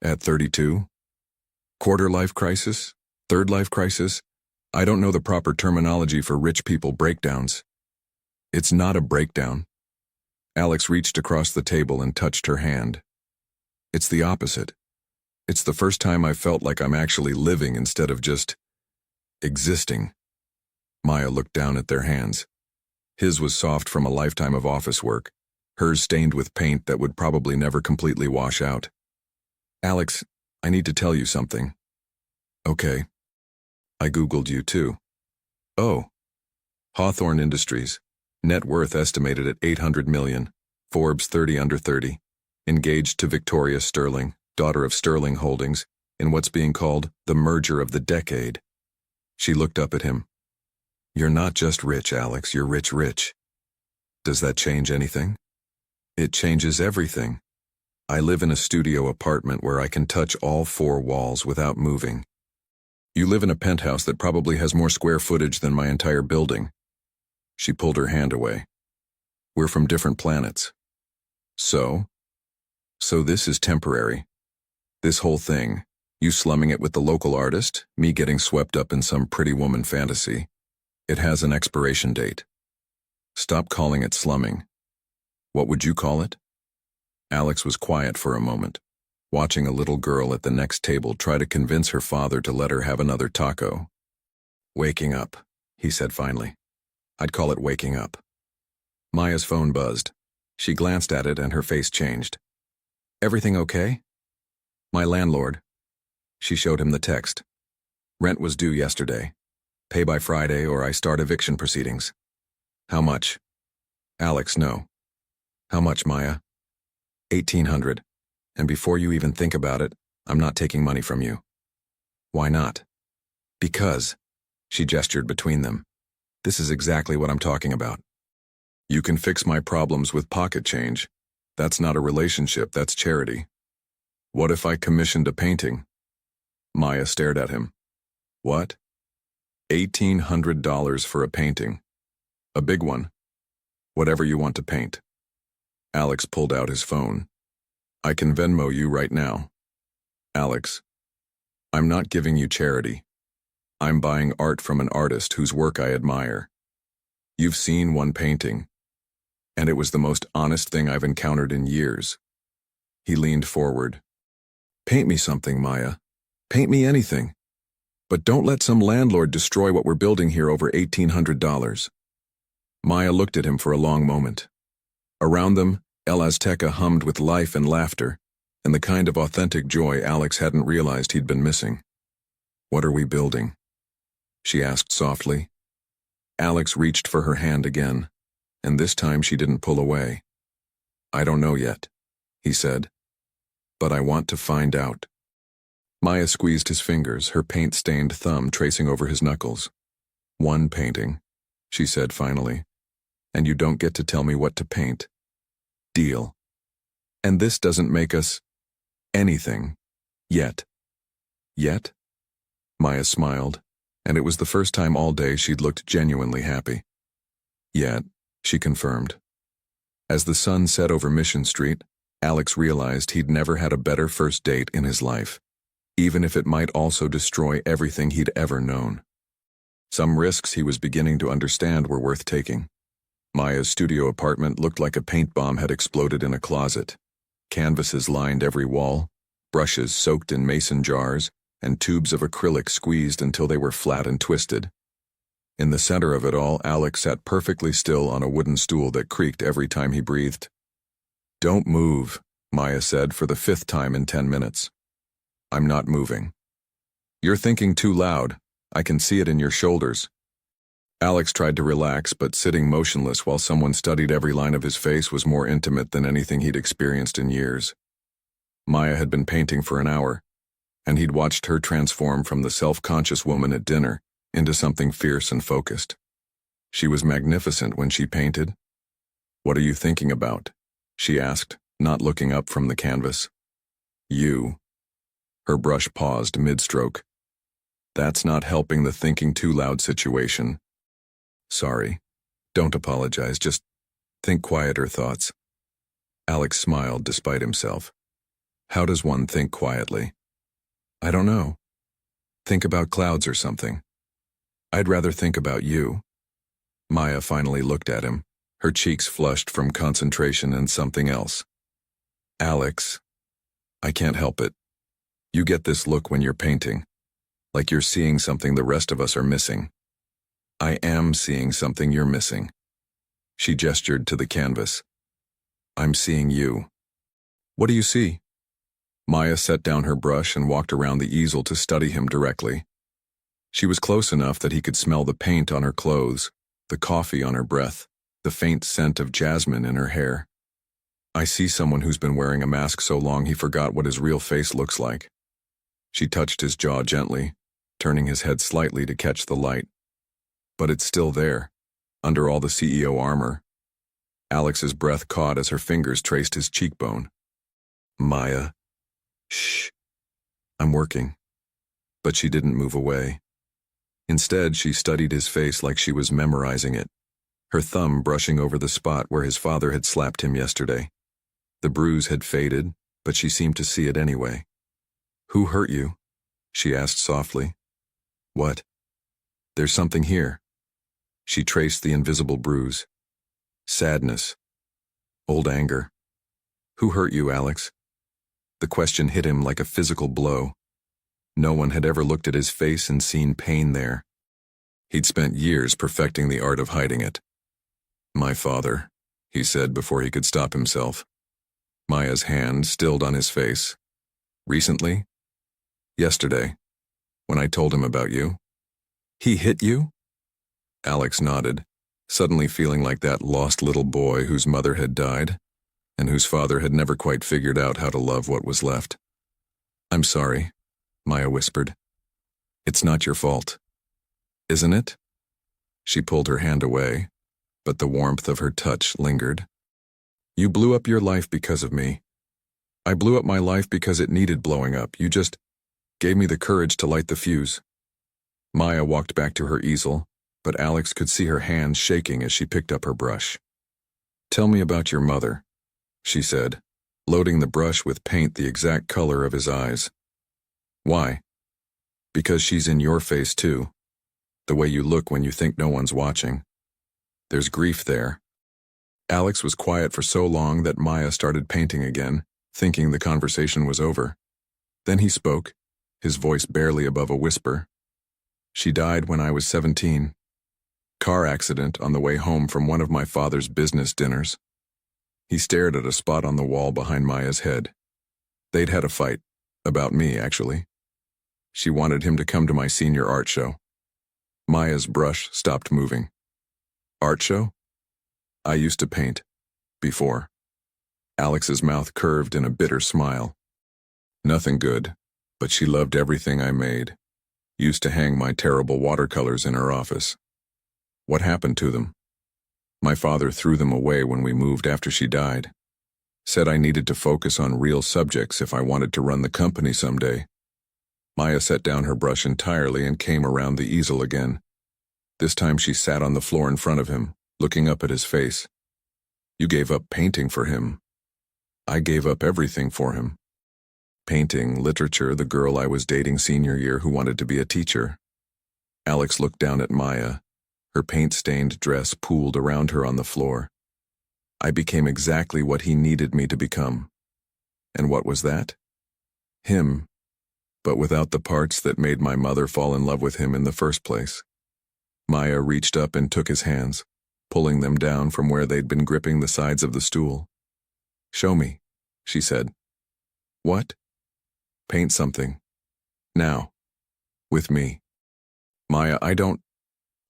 At 32? Quarter-life crisis? Third-life crisis? I don't know the proper terminology for rich people breakdowns. It's not a breakdown. Alex reached across the table and touched her hand. It's the opposite. It's the first time I felt like I'm actually living instead of just existing. Maya looked down at their hands. His was soft from a lifetime of office work, hers stained with paint that would probably never completely wash out. Alex, I need to tell you something. Okay. I Googled you too. Oh. Hawthorne Industries. Net worth estimated at $800 million. Forbes 30 under 30. Engaged to Victoria Sterling, daughter of Sterling Holdings, in what's being called the merger of the decade. She looked up at him. You're not just rich, Alex, you're rich. Does that change anything? It changes everything. I live in a studio apartment where I can touch all 4 walls without moving. You live in a penthouse that probably has more square footage than my entire building. She pulled her hand away. We're from different planets. So this is temporary. This whole thing, you slumming it with the local artist, me getting swept up in some pretty woman fantasy. It has an expiration date. Stop calling it slumming. What would you call it? Alex was quiet for a moment, watching a little girl at the next table try to convince her father to let her have another taco. Waking up, he said finally. I'd call it waking up. Maya's phone buzzed. She glanced at it and her face changed. Everything okay? My landlord. She showed him the text. Rent was due yesterday. Pay by Friday or I start eviction proceedings. How much? Alex, no. How much, Maya? $1,800. And before you even think about it, I'm not taking money from you. Why not? Because, she gestured between them. This is exactly what I'm talking about. You can fix my problems with pocket change. That's not a relationship, that's charity. What if I commissioned a painting? Maya stared at him. What? $1,800 for a painting. A big one. Whatever you want to paint. Alex pulled out his phone. I can Venmo you right now. Alex, I'm not giving you charity. I'm buying art from an artist whose work I admire. You've seen one painting, and it was the most honest thing I've encountered in years. He leaned forward. Paint me something, Maya. Paint me anything. But don't let some landlord destroy what we're building here over $1,800. Maya looked at him for a long moment. Around them, El Azteca hummed with life and laughter, and the kind of authentic joy Alex hadn't realized he'd been missing. What are we building? She asked softly. Alex reached for her hand again, and this time she didn't pull away. I don't know yet, he said, but I want to find out. Maya squeezed his fingers, her paint-stained thumb tracing over his knuckles. One painting, she said finally, and you don't get to tell me what to paint. Deal. And this doesn't make us anything. Yet. Yet? Maya smiled, and it was the first time all day she'd looked genuinely happy. Yet, she confirmed. As the sun set over Mission Street, Alex realized he'd never had a better first date in his life. even if it might also destroy everything he'd ever known. Some risks he was beginning to understand were worth taking. Maya's studio apartment looked like a paint bomb had exploded in a closet. Canvases lined every wall, brushes soaked in mason jars, and tubes of acrylic squeezed until they were flat and twisted. In the center of it all, Alex sat perfectly still on a wooden stool that creaked every time he breathed. "Don't move," Maya said for the 5th time in 10 minutes. "I'm not moving." "You're thinking too loud. I can see it in your shoulders." Alex tried to relax, but sitting motionless while someone studied every line of his face was more intimate than anything he'd experienced in years. Maya had been painting for an hour, and he'd watched her transform from the self-conscious woman at dinner into something fierce and focused. She was magnificent when she painted. "What are you thinking about?" she asked, not looking up from the canvas. "You." Her brush paused mid-stroke. "That's not helping the thinking too loud situation." "Sorry. Don't apologize, just think quieter thoughts." Alex smiled despite himself. "How does one think quietly?" "I don't know. Think about clouds or something." "I'd rather think about you." Maya finally looked at him, her cheeks flushed from concentration and something else. "Alex, I can't help it. You get this look when you're painting, like you're seeing something the rest of us are missing. I am seeing something you're missing." She gestured to the canvas. "I'm seeing you." "What do you see?" Maya set down her brush and walked around the easel to study him directly. She was close enough that he could smell the paint on her clothes, the coffee on her breath, the faint scent of jasmine in her hair. "I see someone who's been wearing a mask so long he forgot what his real face looks like." She touched his jaw gently, turning his head slightly to catch the light. "But it's still there, under all the CEO armor." Alex's breath caught as her fingers traced his cheekbone. "Maya." "Shh. I'm working." But she didn't move away. Instead, she studied his face like she was memorizing it, her thumb brushing over the spot where his father had slapped him yesterday. The bruise had faded, but she seemed to see it anyway. "Who hurt you?" she asked softly. "What?" "There's something here." She traced the invisible bruise. Sadness. Old anger. "Who hurt you, Alex?" The question hit him like a physical blow. No one had ever looked at his face and seen pain there. He'd spent years perfecting the art of hiding it. "My father," he said before he could stop himself. Maya's hand stilled on his face. "Recently?" "Yesterday, when I told him about you." "He hit you?" Alex nodded, suddenly feeling like that lost little boy whose mother had died, and whose father had never quite figured out how to love what was left. "I'm sorry," Maya whispered. "It's not your fault." "Isn't it?" She pulled her hand away, but the warmth of her touch lingered. "You blew up your life because of me. I blew up my life because it needed blowing up. You just gave me the courage to light the fuse." Maya walked back to her easel, but Alex could see her hands shaking as she picked up her brush. "Tell me about your mother," she said, loading the brush with paint the exact color of his eyes. "Why?" "Because she's in your face too. The way you look when you think no one's watching. There's grief there." Alex was quiet for so long that Maya started painting again, thinking the conversation was over. Then he spoke, his voice barely above a whisper. "She died when I was 17. Car accident on the way home from one of my father's business dinners." He stared at a spot on the wall behind Maya's head. They'd had a fight. About me, actually. She wanted him to come to my senior art show. Maya's brush stopped moving. "Art show?" "I used to paint. Before." Alex's mouth curved in a bitter smile. "Nothing good, but she loved everything I made. Used to hang my terrible watercolors in her office." "What happened to them?" "My father threw them away when we moved after she died. Said I needed to focus on real subjects if I wanted to run the company someday." Maya set down her brush entirely and came around the easel again. This time she sat on the floor in front of him, looking up at his face. "You gave up painting for him." "I gave up everything for him." Painting, literature, the girl I was dating senior year who wanted to be a teacher. Alex looked down at Maya, her paint-stained dress pooled around her on the floor. I became exactly what he needed me to become. And what was that? Him, but without the parts that made my mother fall in love with him in the first place. Maya reached up and took his hands, pulling them down from where they'd been gripping the sides of the stool. "Show me," she said. "What?" "Paint something. Now. With me." "Maya, I don't—"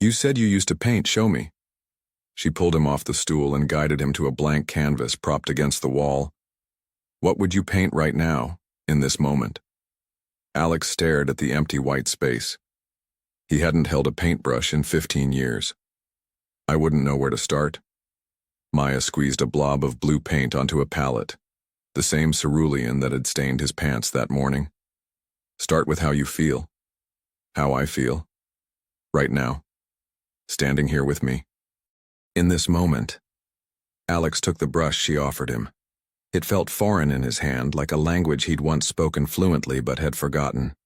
"You said you used to paint, show me." She pulled him off the stool and guided him to a blank canvas propped against the wall. "What would you paint right now, in this moment?" Alex stared at the empty white space. He hadn't held a paintbrush in 15 years. "I wouldn't know where to start." Maya squeezed a blob of blue paint onto a palette, the same cerulean that had stained his pants that morning. "Start with how you feel." "How I feel? Right now. Standing here with me." In this moment, Alex took the brush she offered him. It felt foreign in his hand, like a language he'd once spoken fluently but had forgotten.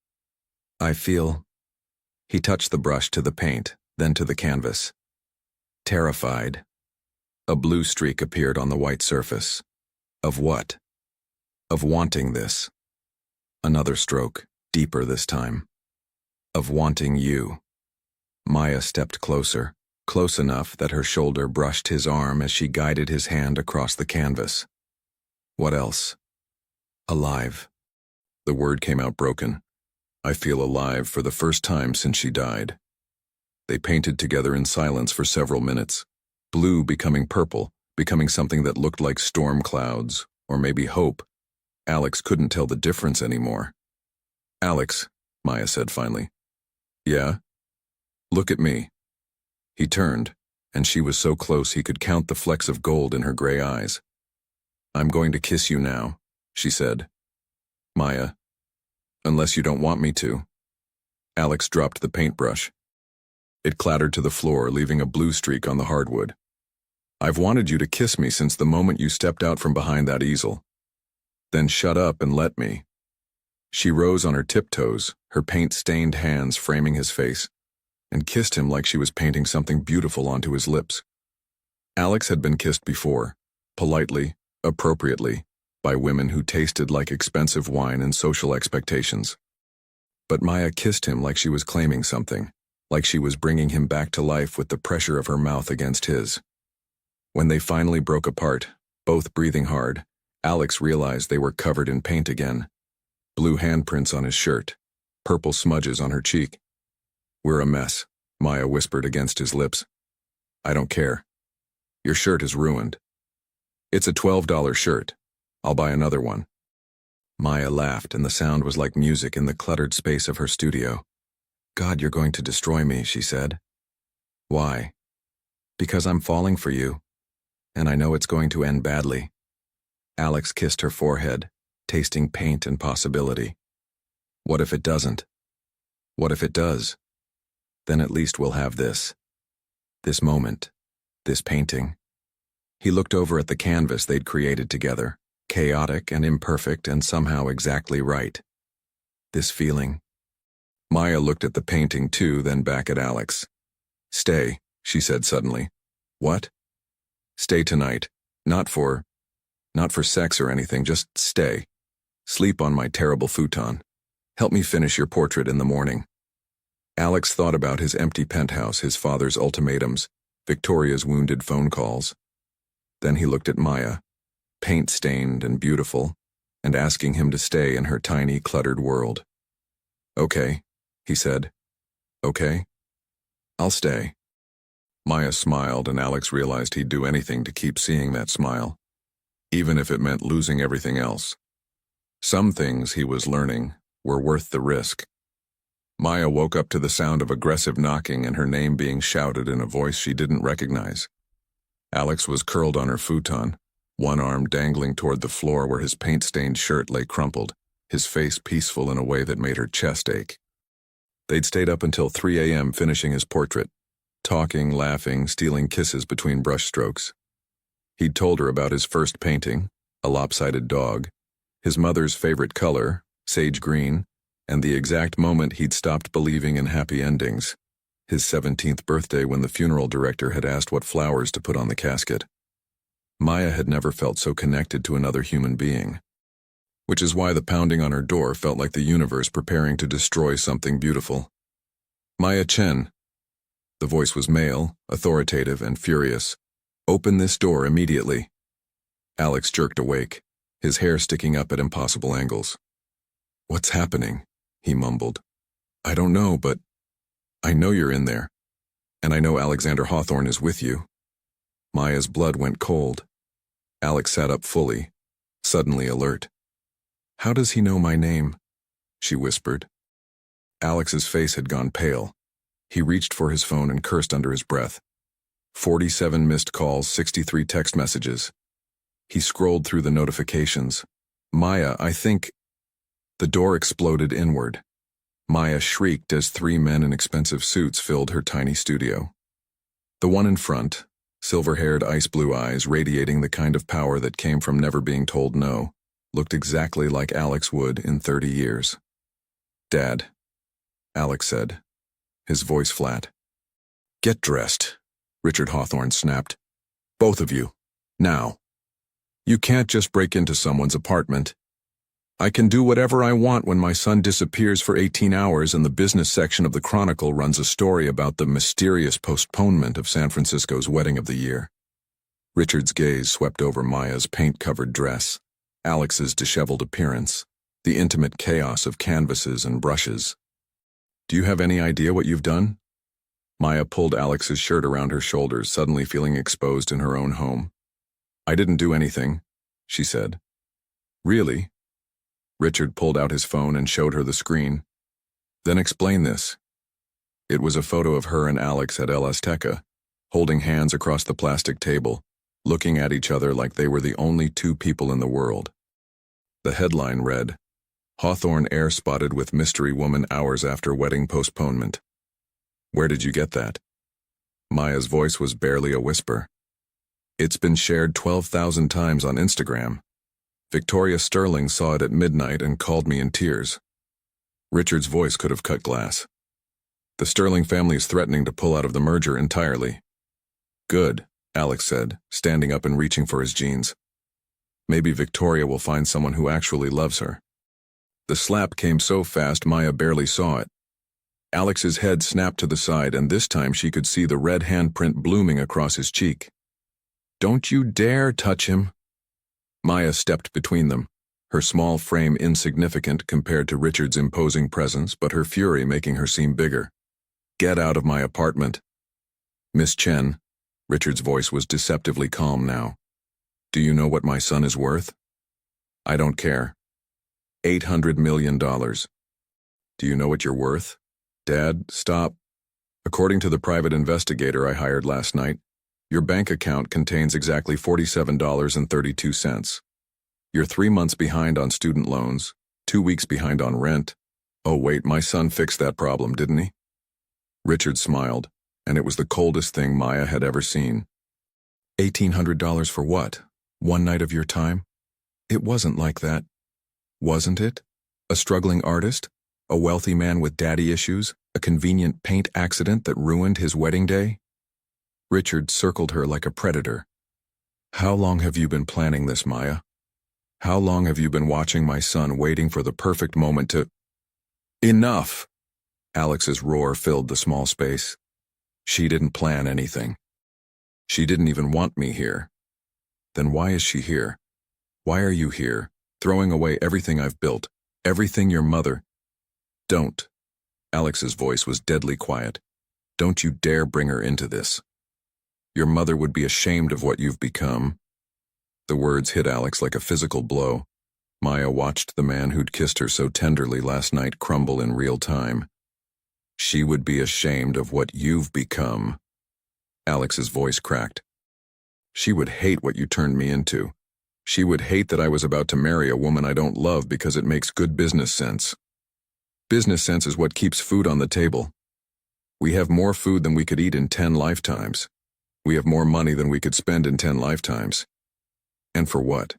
"I feel—" He touched the brush to the paint, then to the canvas. Terrified. A blue streak appeared on the white surface. Of what? Of wanting this. Another stroke, deeper this time. Of wanting you. Maya stepped closer, close enough that her shoulder brushed his arm as she guided his hand across the canvas. What else? Alive. The word came out broken. I feel alive for the first time since she died. They painted together in silence for several minutes, blue becoming purple, becoming something that looked like storm clouds, or maybe hope. Alex couldn't tell the difference anymore. "Alex," Maya said finally. "Yeah?" "Look at me." He turned, and she was so close he could count the flecks of gold in her gray eyes. "I'm going to kiss you now," she said. "Maya, unless you don't want me to." Alex dropped the paintbrush. It clattered to the floor, leaving a blue streak on the hardwood. "I've wanted you to kiss me since the moment you stepped out from behind that easel. Then shut up and let me." She rose on her tiptoes, her paint-stained hands framing his face, and kissed him like she was painting something beautiful onto his lips. Alex had been kissed before, politely, appropriately, by women who tasted like expensive wine and social expectations. But Maya kissed him like she was claiming something, like she was bringing him back to life with the pressure of her mouth against his. When they finally broke apart, both breathing hard, Alex realized they were covered in paint again. Blue handprints on his shirt, purple smudges on her cheek. "We're a mess," Maya whispered against his lips. "I don't care. Your shirt is ruined. It's a $12 shirt. I'll buy another one." Maya laughed, and the sound was like music in the cluttered space of her studio. "God, you're going to destroy me," she said. "Why?" "Because I'm falling for you, and I know it's going to end badly." Alex kissed her forehead, tasting paint and possibility. "What if it doesn't? What if it does? Then at least we'll have this. This moment. This painting." He looked over at the canvas they'd created together, chaotic and imperfect and somehow exactly right. This feeling. Maya looked at the painting too, then back at Alex. "Stay," she said suddenly. "What?" "Stay tonight. Not for sex or anything, just stay. Sleep on my terrible futon. Help me finish your portrait in the morning." Alex thought about his empty penthouse, his father's ultimatums, Victoria's wounded phone calls. Then he looked at Maya, paint-stained and beautiful, and asking him to stay in her tiny, cluttered world. "Okay," he said. "Okay. I'll stay." Maya smiled, and Alex realized he'd do anything to keep seeing that smile, even if it meant losing everything else. Some things, he was learning, were worth the risk. Maya woke up to the sound of aggressive knocking and her name being shouted in a voice she didn't recognize. Alex was curled on her futon, one arm dangling toward the floor where his paint-stained shirt lay crumpled, his face peaceful in a way that made her chest ache. They'd stayed up until 3 a.m. finishing his portrait, talking, laughing, stealing kisses between brushstrokes. He'd told her about his first painting, a lopsided dog, his mother's favorite color, sage green, and the exact moment he'd stopped believing in happy endings, his 17th birthday when the funeral director had asked what flowers to put on the casket. Maya had never felt so connected to another human being, which is why the pounding on her door felt like the universe preparing to destroy something beautiful. Maya Chen. The voice was male, authoritative, and furious. Open this door immediately. Alex jerked awake, his hair sticking up at impossible angles. What's happening? He mumbled. I don't know, but I know you're in there. And I know Alexander Hawthorne is with you. Maya's blood went cold. Alex sat up fully, suddenly alert. How does he know my name? She whispered. Alex's face had gone pale. He reached for his phone and cursed under his breath. 47 missed calls, 63 text messages. He scrolled through the notifications. Maya, I think... The door exploded inward. Maya shrieked as 3 men in expensive suits filled her tiny studio. The one in front, silver-haired ice-blue eyes radiating the kind of power that came from never being told no, looked exactly like Alex would in 30 years. Dad, Alex said, his voice flat. Get dressed, Richard Hawthorne snapped. Both of you, now. You can't just break into someone's apartment. I can do whatever I want when my son disappears for 18 hours and the business section of the Chronicle runs a story about the mysterious postponement of San Francisco's wedding of the year. Richard's gaze swept over Maya's paint-covered dress, Alex's disheveled appearance, the intimate chaos of canvases and brushes. Do you have any idea what you've done? Maya pulled Alex's shirt around her shoulders, suddenly feeling exposed in her own home. I didn't do anything, she said. Really? Richard pulled out his phone and showed her the screen. Then explain this. It was a photo of her and Alex at El Azteca, holding hands across the plastic table, looking at each other like they were the only 2 people in the world. The headline read, Hawthorne heir spotted with mystery woman hours after wedding postponement. Where did you get that? Maya's voice was barely a whisper. It's been shared 12,000 times on Instagram. Victoria Sterling saw it at midnight and called me in tears. Richard's voice could have cut glass. The Sterling family is threatening to pull out of the merger entirely. Good, Alex said, standing up and reaching for his jeans. Maybe Victoria will find someone who actually loves her. The slap came so fast Maya barely saw it. Alex's head snapped to the side, and this time she could see the red handprint blooming across his cheek. Don't you dare touch him. Maya stepped between them, her small frame insignificant compared to Richard's imposing presence, but her fury making her seem bigger. Get out of my apartment. Miss Chen, Richard's voice was deceptively calm now. Do you know what my son is worth? I don't care. $800 million. Do you know what you're worth? Dad, stop. According to the private investigator I hired last night, your bank account contains exactly $47.32. You're 3 months behind on student loans, 2 weeks behind on rent. Oh wait, my son fixed that problem, didn't he? Richard smiled, and it was the coldest thing Maya had ever seen. $1,800 for what? 1 night of your time? It wasn't like that. Wasn't it? A struggling artist? A wealthy man with daddy issues? A convenient paint accident that ruined his wedding day? Richard circled her like a predator. How long have you been planning this, Maya? How long have you been watching my son, waiting for the perfect moment to... Enough! Alex's roar filled the small space. She didn't plan anything. She didn't even want me here. Then why is she here? Why are you here, throwing away everything I've built, everything your mother... Don't. Alex's voice was deadly quiet. Don't you dare bring her into this. Your mother would be ashamed of what you've become. The words hit Alex like a physical blow. Maya watched the man who'd kissed her so tenderly last night crumble in real time. She would be ashamed of what you've become. Alex's voice cracked. She would hate what you turned me into. She would hate that I was about to marry a woman I don't love because it makes good business sense. Business sense is what keeps food on the table. We have more food than we could eat in 10 lifetimes. We have more money than we could spend in 10 lifetimes. And for what?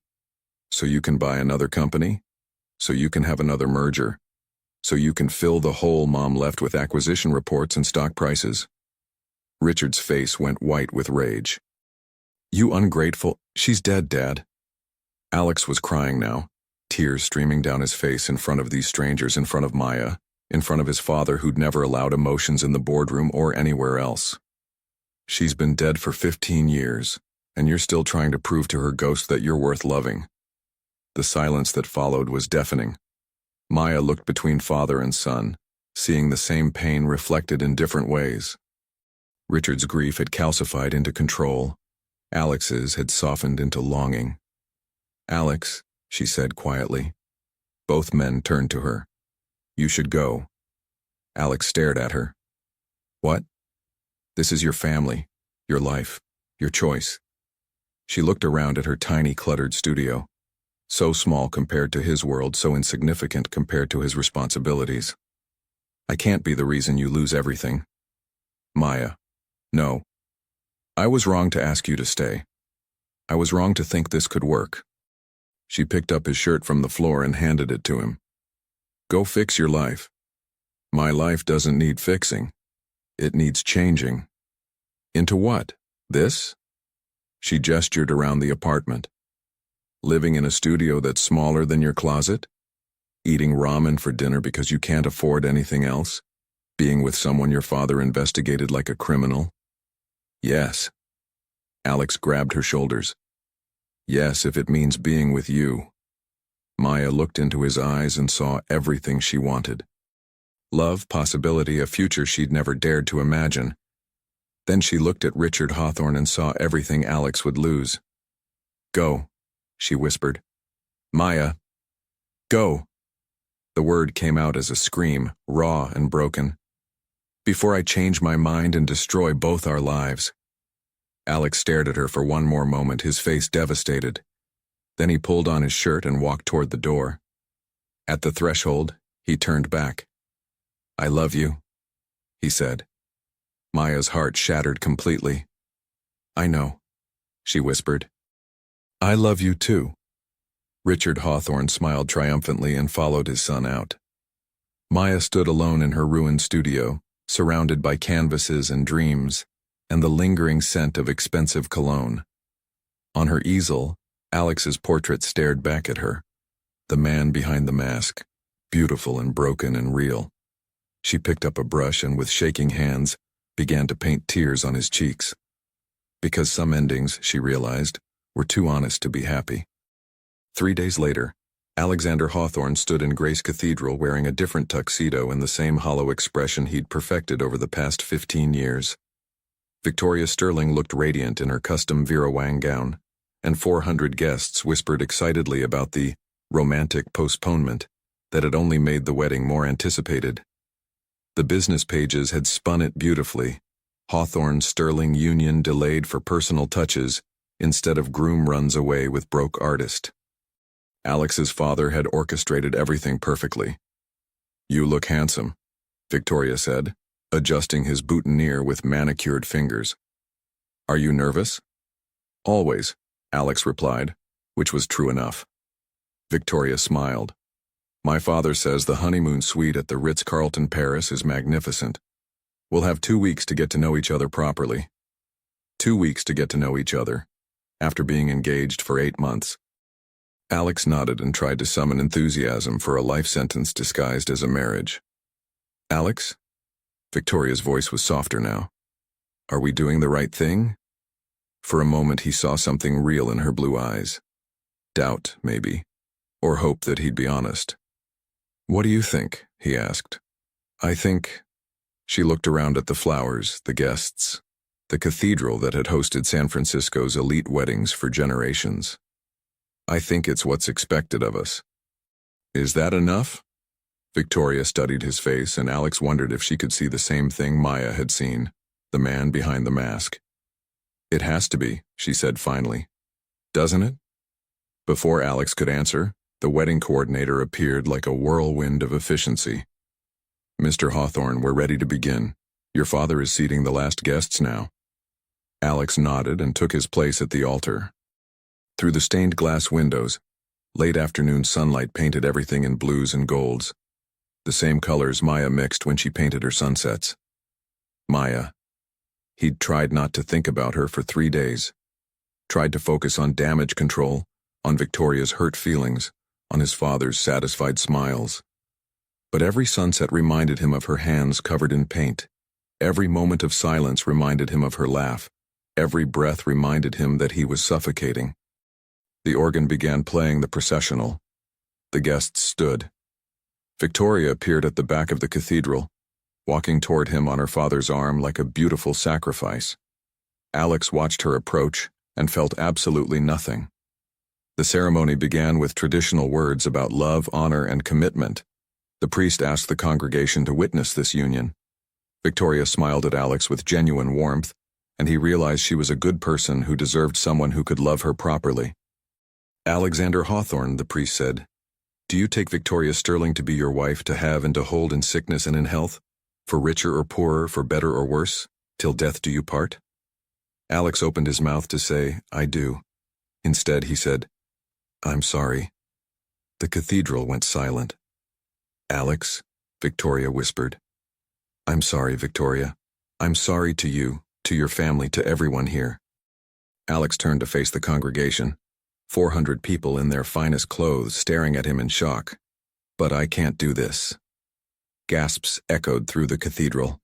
So you can buy another company? So you can have another merger? So you can fill the hole Mom left with acquisition reports and stock prices? Richard's face went white with rage. You ungrateful— She's dead, Dad. Alex was crying now, tears streaming down his face in front of these strangers, in front of Maya, in front of his father who'd never allowed emotions in the boardroom or anywhere else. She's been dead for 15 years, and you're still trying to prove to her ghost that you're worth loving. The silence that followed was deafening. Maya looked between father and son, seeing the same pain reflected in different ways. Richard's grief had calcified into control. Alex's had softened into longing. Alex, she said quietly. Both men turned to her. You should go. Alex stared at her. What? This is your family, your life, your choice. She looked around at her tiny, cluttered studio. So small compared to his world, so insignificant compared to his responsibilities. I can't be the reason you lose everything. Maya. No. I was wrong to ask you to stay. I was wrong to think this could work. She picked up his shirt from the floor and handed it to him. Go fix your life. My life doesn't need fixing. It needs changing. Into what? This? She gestured around the apartment. Living in a studio that's smaller than your closet? Eating ramen for dinner because you can't afford anything else? Being with someone your father investigated like a criminal? Yes. Alex grabbed her shoulders. Yes, if it means being with you. Maya looked into his eyes and saw everything she wanted. Love, possibility, a future she'd never dared to imagine. Then she looked at Richard Hawthorne and saw everything Alex would lose. Go, she whispered. Maya. Go. The word came out as a scream, raw and broken. Before I change my mind and destroy both our lives. Alex stared at her for one more moment, his face devastated. Then he pulled on his shirt and walked toward the door. At the threshold, he turned back. I love you, he said. Maya's heart shattered completely. I know, she whispered. I love you too. Richard Hawthorne smiled triumphantly and followed his son out. Maya stood alone in her ruined studio, surrounded by canvases and dreams, and the lingering scent of expensive cologne. On her easel, Alex's portrait stared back at her, the man behind the mask, beautiful and broken and real. She picked up a brush and with shaking hands began to paint tears on his cheeks. Because some endings, she realized, were too honest to be happy. 3 days later, Alexander Hawthorne stood in Grace Cathedral wearing a different tuxedo and the same hollow expression he'd perfected over the past 15 years. Victoria Sterling looked radiant in her custom Vera Wang gown, and 400 guests whispered excitedly about the romantic postponement that had only made the wedding more anticipated. The business pages had spun it beautifully. Hawthorne-Sterling union delayed for personal touches instead of groom runs away with broke artist. Alex's father had orchestrated everything perfectly. You look handsome, Victoria said, adjusting his boutonniere with manicured fingers. Are you nervous? Always, Alex replied, which was true enough. Victoria smiled. My father says the honeymoon suite at the Ritz-Carlton Paris is magnificent. We'll have 2 weeks to get to know each other properly. 2 weeks to get to know each other, after being engaged for 8 months. Alex nodded and tried to summon enthusiasm for a life sentence disguised as a marriage. Alex? Victoria's voice was softer now. Are we doing the right thing? For a moment he saw something real in her blue eyes. Doubt, maybe, or hope that he'd be honest. What do you think? He asked. I think... She looked around at the flowers, the guests, the cathedral that had hosted San Francisco's elite weddings for generations. I think it's what's expected of us. Is that enough? Victoria studied his face, and Alex wondered if she could see the same thing Maya had seen, the man behind the mask. It has to be, she said finally. Doesn't it? Before Alex could answer, the wedding coordinator appeared like a whirlwind of efficiency. Mr. Hawthorne, we're ready to begin. Your father is seating the last guests now. Alex nodded and took his place at the altar. Through the stained glass windows, Late afternoon sunlight painted everything in blues and golds, the same colors Maya mixed when she painted her sunsets. Maya. He'd tried not to think about her for 3 days. Tried to focus on damage control, on Victoria's hurt feelings, on his father's satisfied smiles. But every sunset reminded him of her hands covered in paint. Every moment of silence reminded him of her laugh. Every breath reminded him that he was suffocating. The organ began playing the processional. The guests stood. Victoria appeared at the back of the cathedral, walking toward him on her father's arm like a beautiful sacrifice. Alex watched her approach and felt absolutely nothing. The ceremony began with traditional words about love, honor, and commitment. The priest asked the congregation to witness this union. Victoria smiled at Alex with genuine warmth, and he realized she was a good person who deserved someone who could love her properly. Alexander Hawthorne, the priest said, do you take Victoria Sterling to be your wife, to have and to hold in sickness and in health, for richer or poorer, for better or worse, till death do you part? Alex opened his mouth to say, I do. Instead, he said, I'm sorry. The cathedral went silent. Alex, Victoria whispered. I'm sorry, Victoria. I'm sorry to you, to your family, to everyone here. Alex turned to face the congregation. 400 people in their finest clothes staring at him in shock. But I can't do this. Gasps echoed through the cathedral.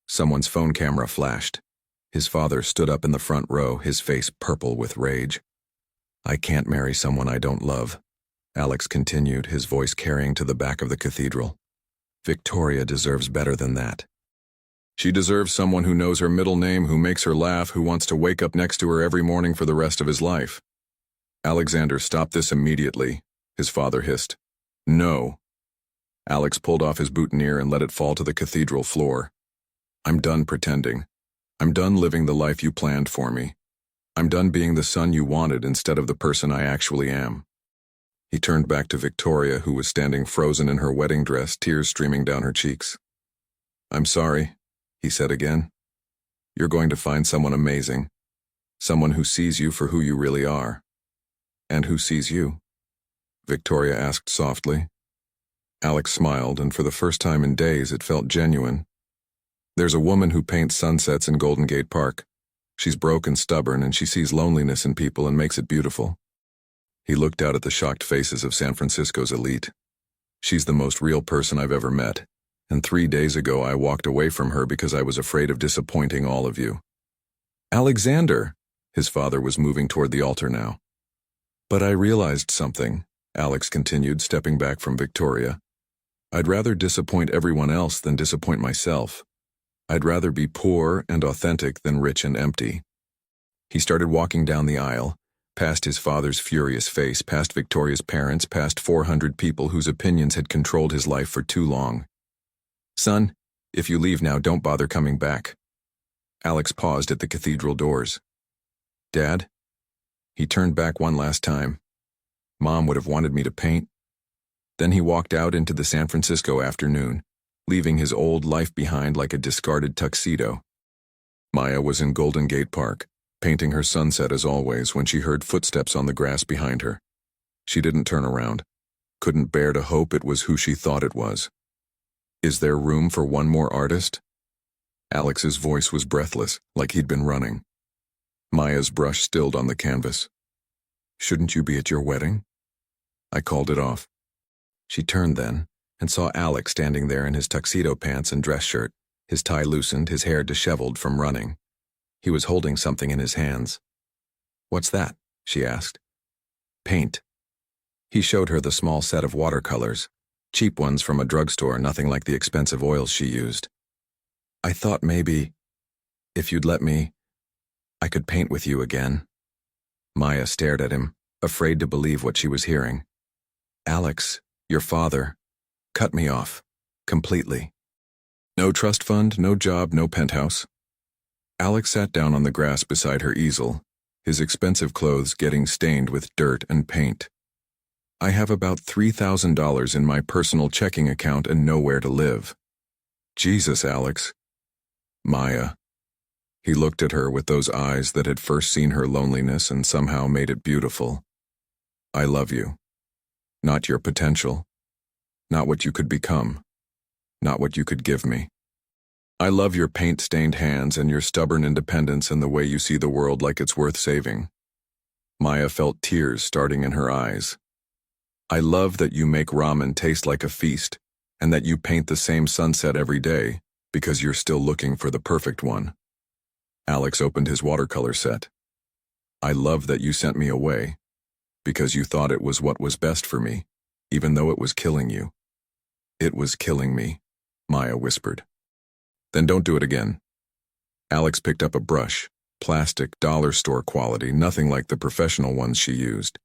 Someone's phone camera flashed. His father stood up in the front row, his face purple with rage. I can't marry someone I don't love, Alex continued, his voice carrying to the back of the cathedral. Victoria deserves better than that. She deserves someone who knows her middle name, who makes her laugh, who wants to wake up next to her every morning for the rest of his life. Alexander, stop this immediately, his father hissed. No. Alex pulled off his boutonniere and let it fall to the cathedral floor. I'm done pretending. I'm done living the life you planned for me. I'm done being the son you wanted instead of the person I actually am. He turned back to Victoria, who was standing frozen in her wedding dress, tears streaming down her cheeks. I'm sorry, he said again. You're going to find someone amazing. Someone who sees you for who you really are. And who sees you? Victoria asked softly. Alex smiled, and for the first time in days it felt genuine. There's a woman who paints sunsets in Golden Gate Park. She's broke and stubborn, and she sees loneliness in people and makes it beautiful. He looked out at the shocked faces of San Francisco's elite. She's the most real person I've ever met, and 3 days ago I walked away from her because I was afraid of disappointing all of you. Alexander! His father was moving toward the altar now. But I realized something, Alex continued, stepping back from Victoria. I'd rather disappoint everyone else than disappoint myself. I'd rather be poor and authentic than rich and empty. He started walking down the aisle, past his father's furious face, past Victoria's parents, past 400 people whose opinions had controlled his life for too long. Son, if you leave now, don't bother coming back. Alex paused at the cathedral doors. Dad? He turned back one last time. Mom would have wanted me to paint. Then he walked out into the San Francisco afternoon, leaving his old life behind like a discarded tuxedo. Maya was in Golden Gate Park, painting her sunset as always, when she heard footsteps on the grass behind her. She didn't turn around, couldn't bear to hope it was who she thought it was. Is there room for one more artist? Alex's voice was breathless, like he'd been running. Maya's brush stilled on the canvas. Shouldn't you be at your wedding? I called it off. She turned then, and saw Alex standing there in his tuxedo pants and dress shirt, his tie loosened, his hair disheveled from running. He was holding something in his hands. What's that? She asked. Paint. He showed her the small set of watercolors, cheap ones from a drugstore, nothing like the expensive oils she used. I thought maybe, if you'd let me, I could paint with you again. Maya stared at him, afraid to believe what she was hearing. Alex, your father, cut me off, completely. No trust fund, no job, no penthouse. Alex sat down on the grass beside her easel, his expensive clothes getting stained with dirt and paint. I have about $3,000 in my personal checking account and nowhere to live. Jesus, Alex. Maya. He looked at her with those eyes that had first seen her loneliness and somehow made it beautiful. I love you. not your potential, not what you could become, not what you could give me. I love your paint-stained hands and your stubborn independence and the way you see the world like it's worth saving. Maya felt tears starting in her eyes. I love that you make ramen taste like a feast and that you paint the same sunset every day because you're still looking for the perfect one. Alex opened his watercolor set. I love that you sent me away because you thought it was what was best for me, even though it was killing you. It was killing me, Maya whispered. Then don't do it again. Alex picked up a brush, plastic, dollar store quality, nothing like the professional ones she used.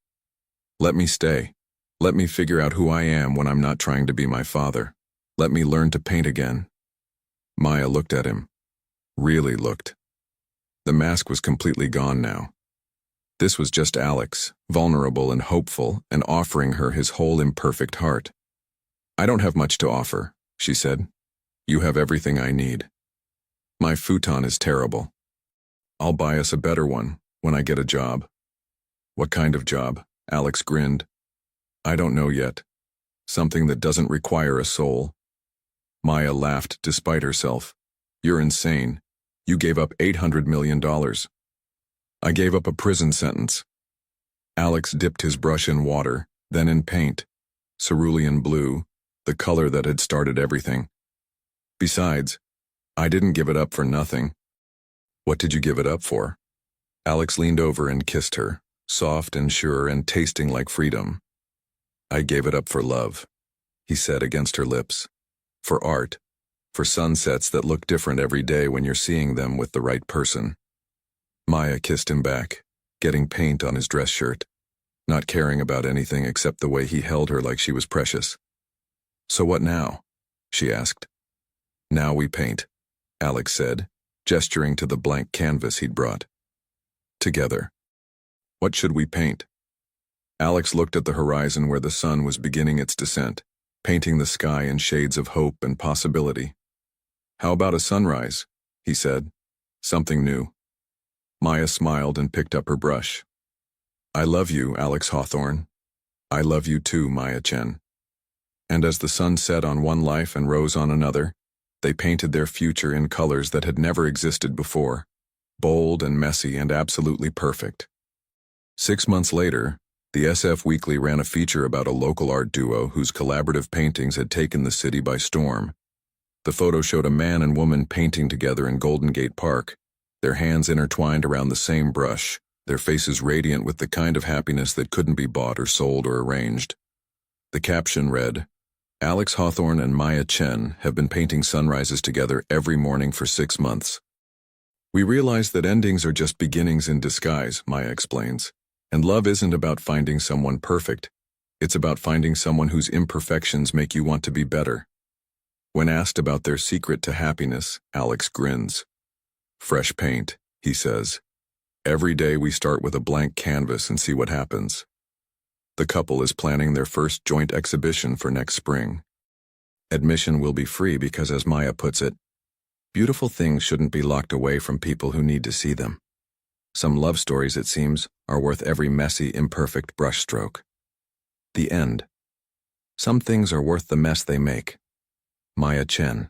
Let me stay. Let me figure out who I am when I'm not trying to be my father. Let me learn to paint again. Maya looked at him. Really looked. The mask was completely gone now. This was just Alex, vulnerable and hopeful, and offering her his whole imperfect heart. I don't have much to offer, she said. You have everything I need. My futon is terrible. I'll buy us a better one when I get a job. What kind of job? Alex grinned. I don't know yet. Something that doesn't require a soul. Maya laughed despite herself. You're insane. You gave up $800 million. I gave up a prison sentence. Alex dipped his brush in water, then in paint. Cerulean blue, the color that had started everything. Besides, I didn't give it up for nothing. What did you give it up for? Alex leaned over and kissed her, soft and sure and tasting like freedom. I gave it up for love, he said against her lips. For art, for sunsets that look different every day when you're seeing them with the right person. Maya kissed him back, getting paint on his dress shirt, not caring about anything except the way he held her like she was precious. So what now? She asked. Now we paint, Alex said, gesturing to the blank canvas he'd brought. Together. What should we paint? Alex looked at the horizon where the sun was beginning its descent, painting the sky in shades of hope and possibility. How about a sunrise? He said. Something new. Maya smiled and picked up her brush. I love you, Alex Hawthorne. I love you too, Maya Chen. And as the sun set on one life and rose on another, they painted their future in colors that had never existed before, bold and messy and absolutely perfect. 6 months later, the SF Weekly ran a feature about a local art duo whose collaborative paintings had taken the city by storm. The photo showed a man and woman painting together in Golden Gate Park, their hands intertwined around the same brush, their faces radiant with the kind of happiness that couldn't be bought or sold or arranged. The caption read, Alex Hawthorne and Maya Chen have been painting sunrises together every morning for 6 months. We realize that endings are just beginnings in disguise, Maya explains. And love isn't about finding someone perfect. It's about finding someone whose imperfections make you want to be better. When asked about their secret to happiness, Alex grins. Fresh paint, he says. Every day we start with a blank canvas and see what happens. The couple is planning their first joint exhibition for next spring. Admission will be free because, as Maya puts it, beautiful things shouldn't be locked away from people who need to see them. Some love stories, it seems, are worth every messy, imperfect brushstroke. The end. Some things are worth the mess they make. Maya Chen.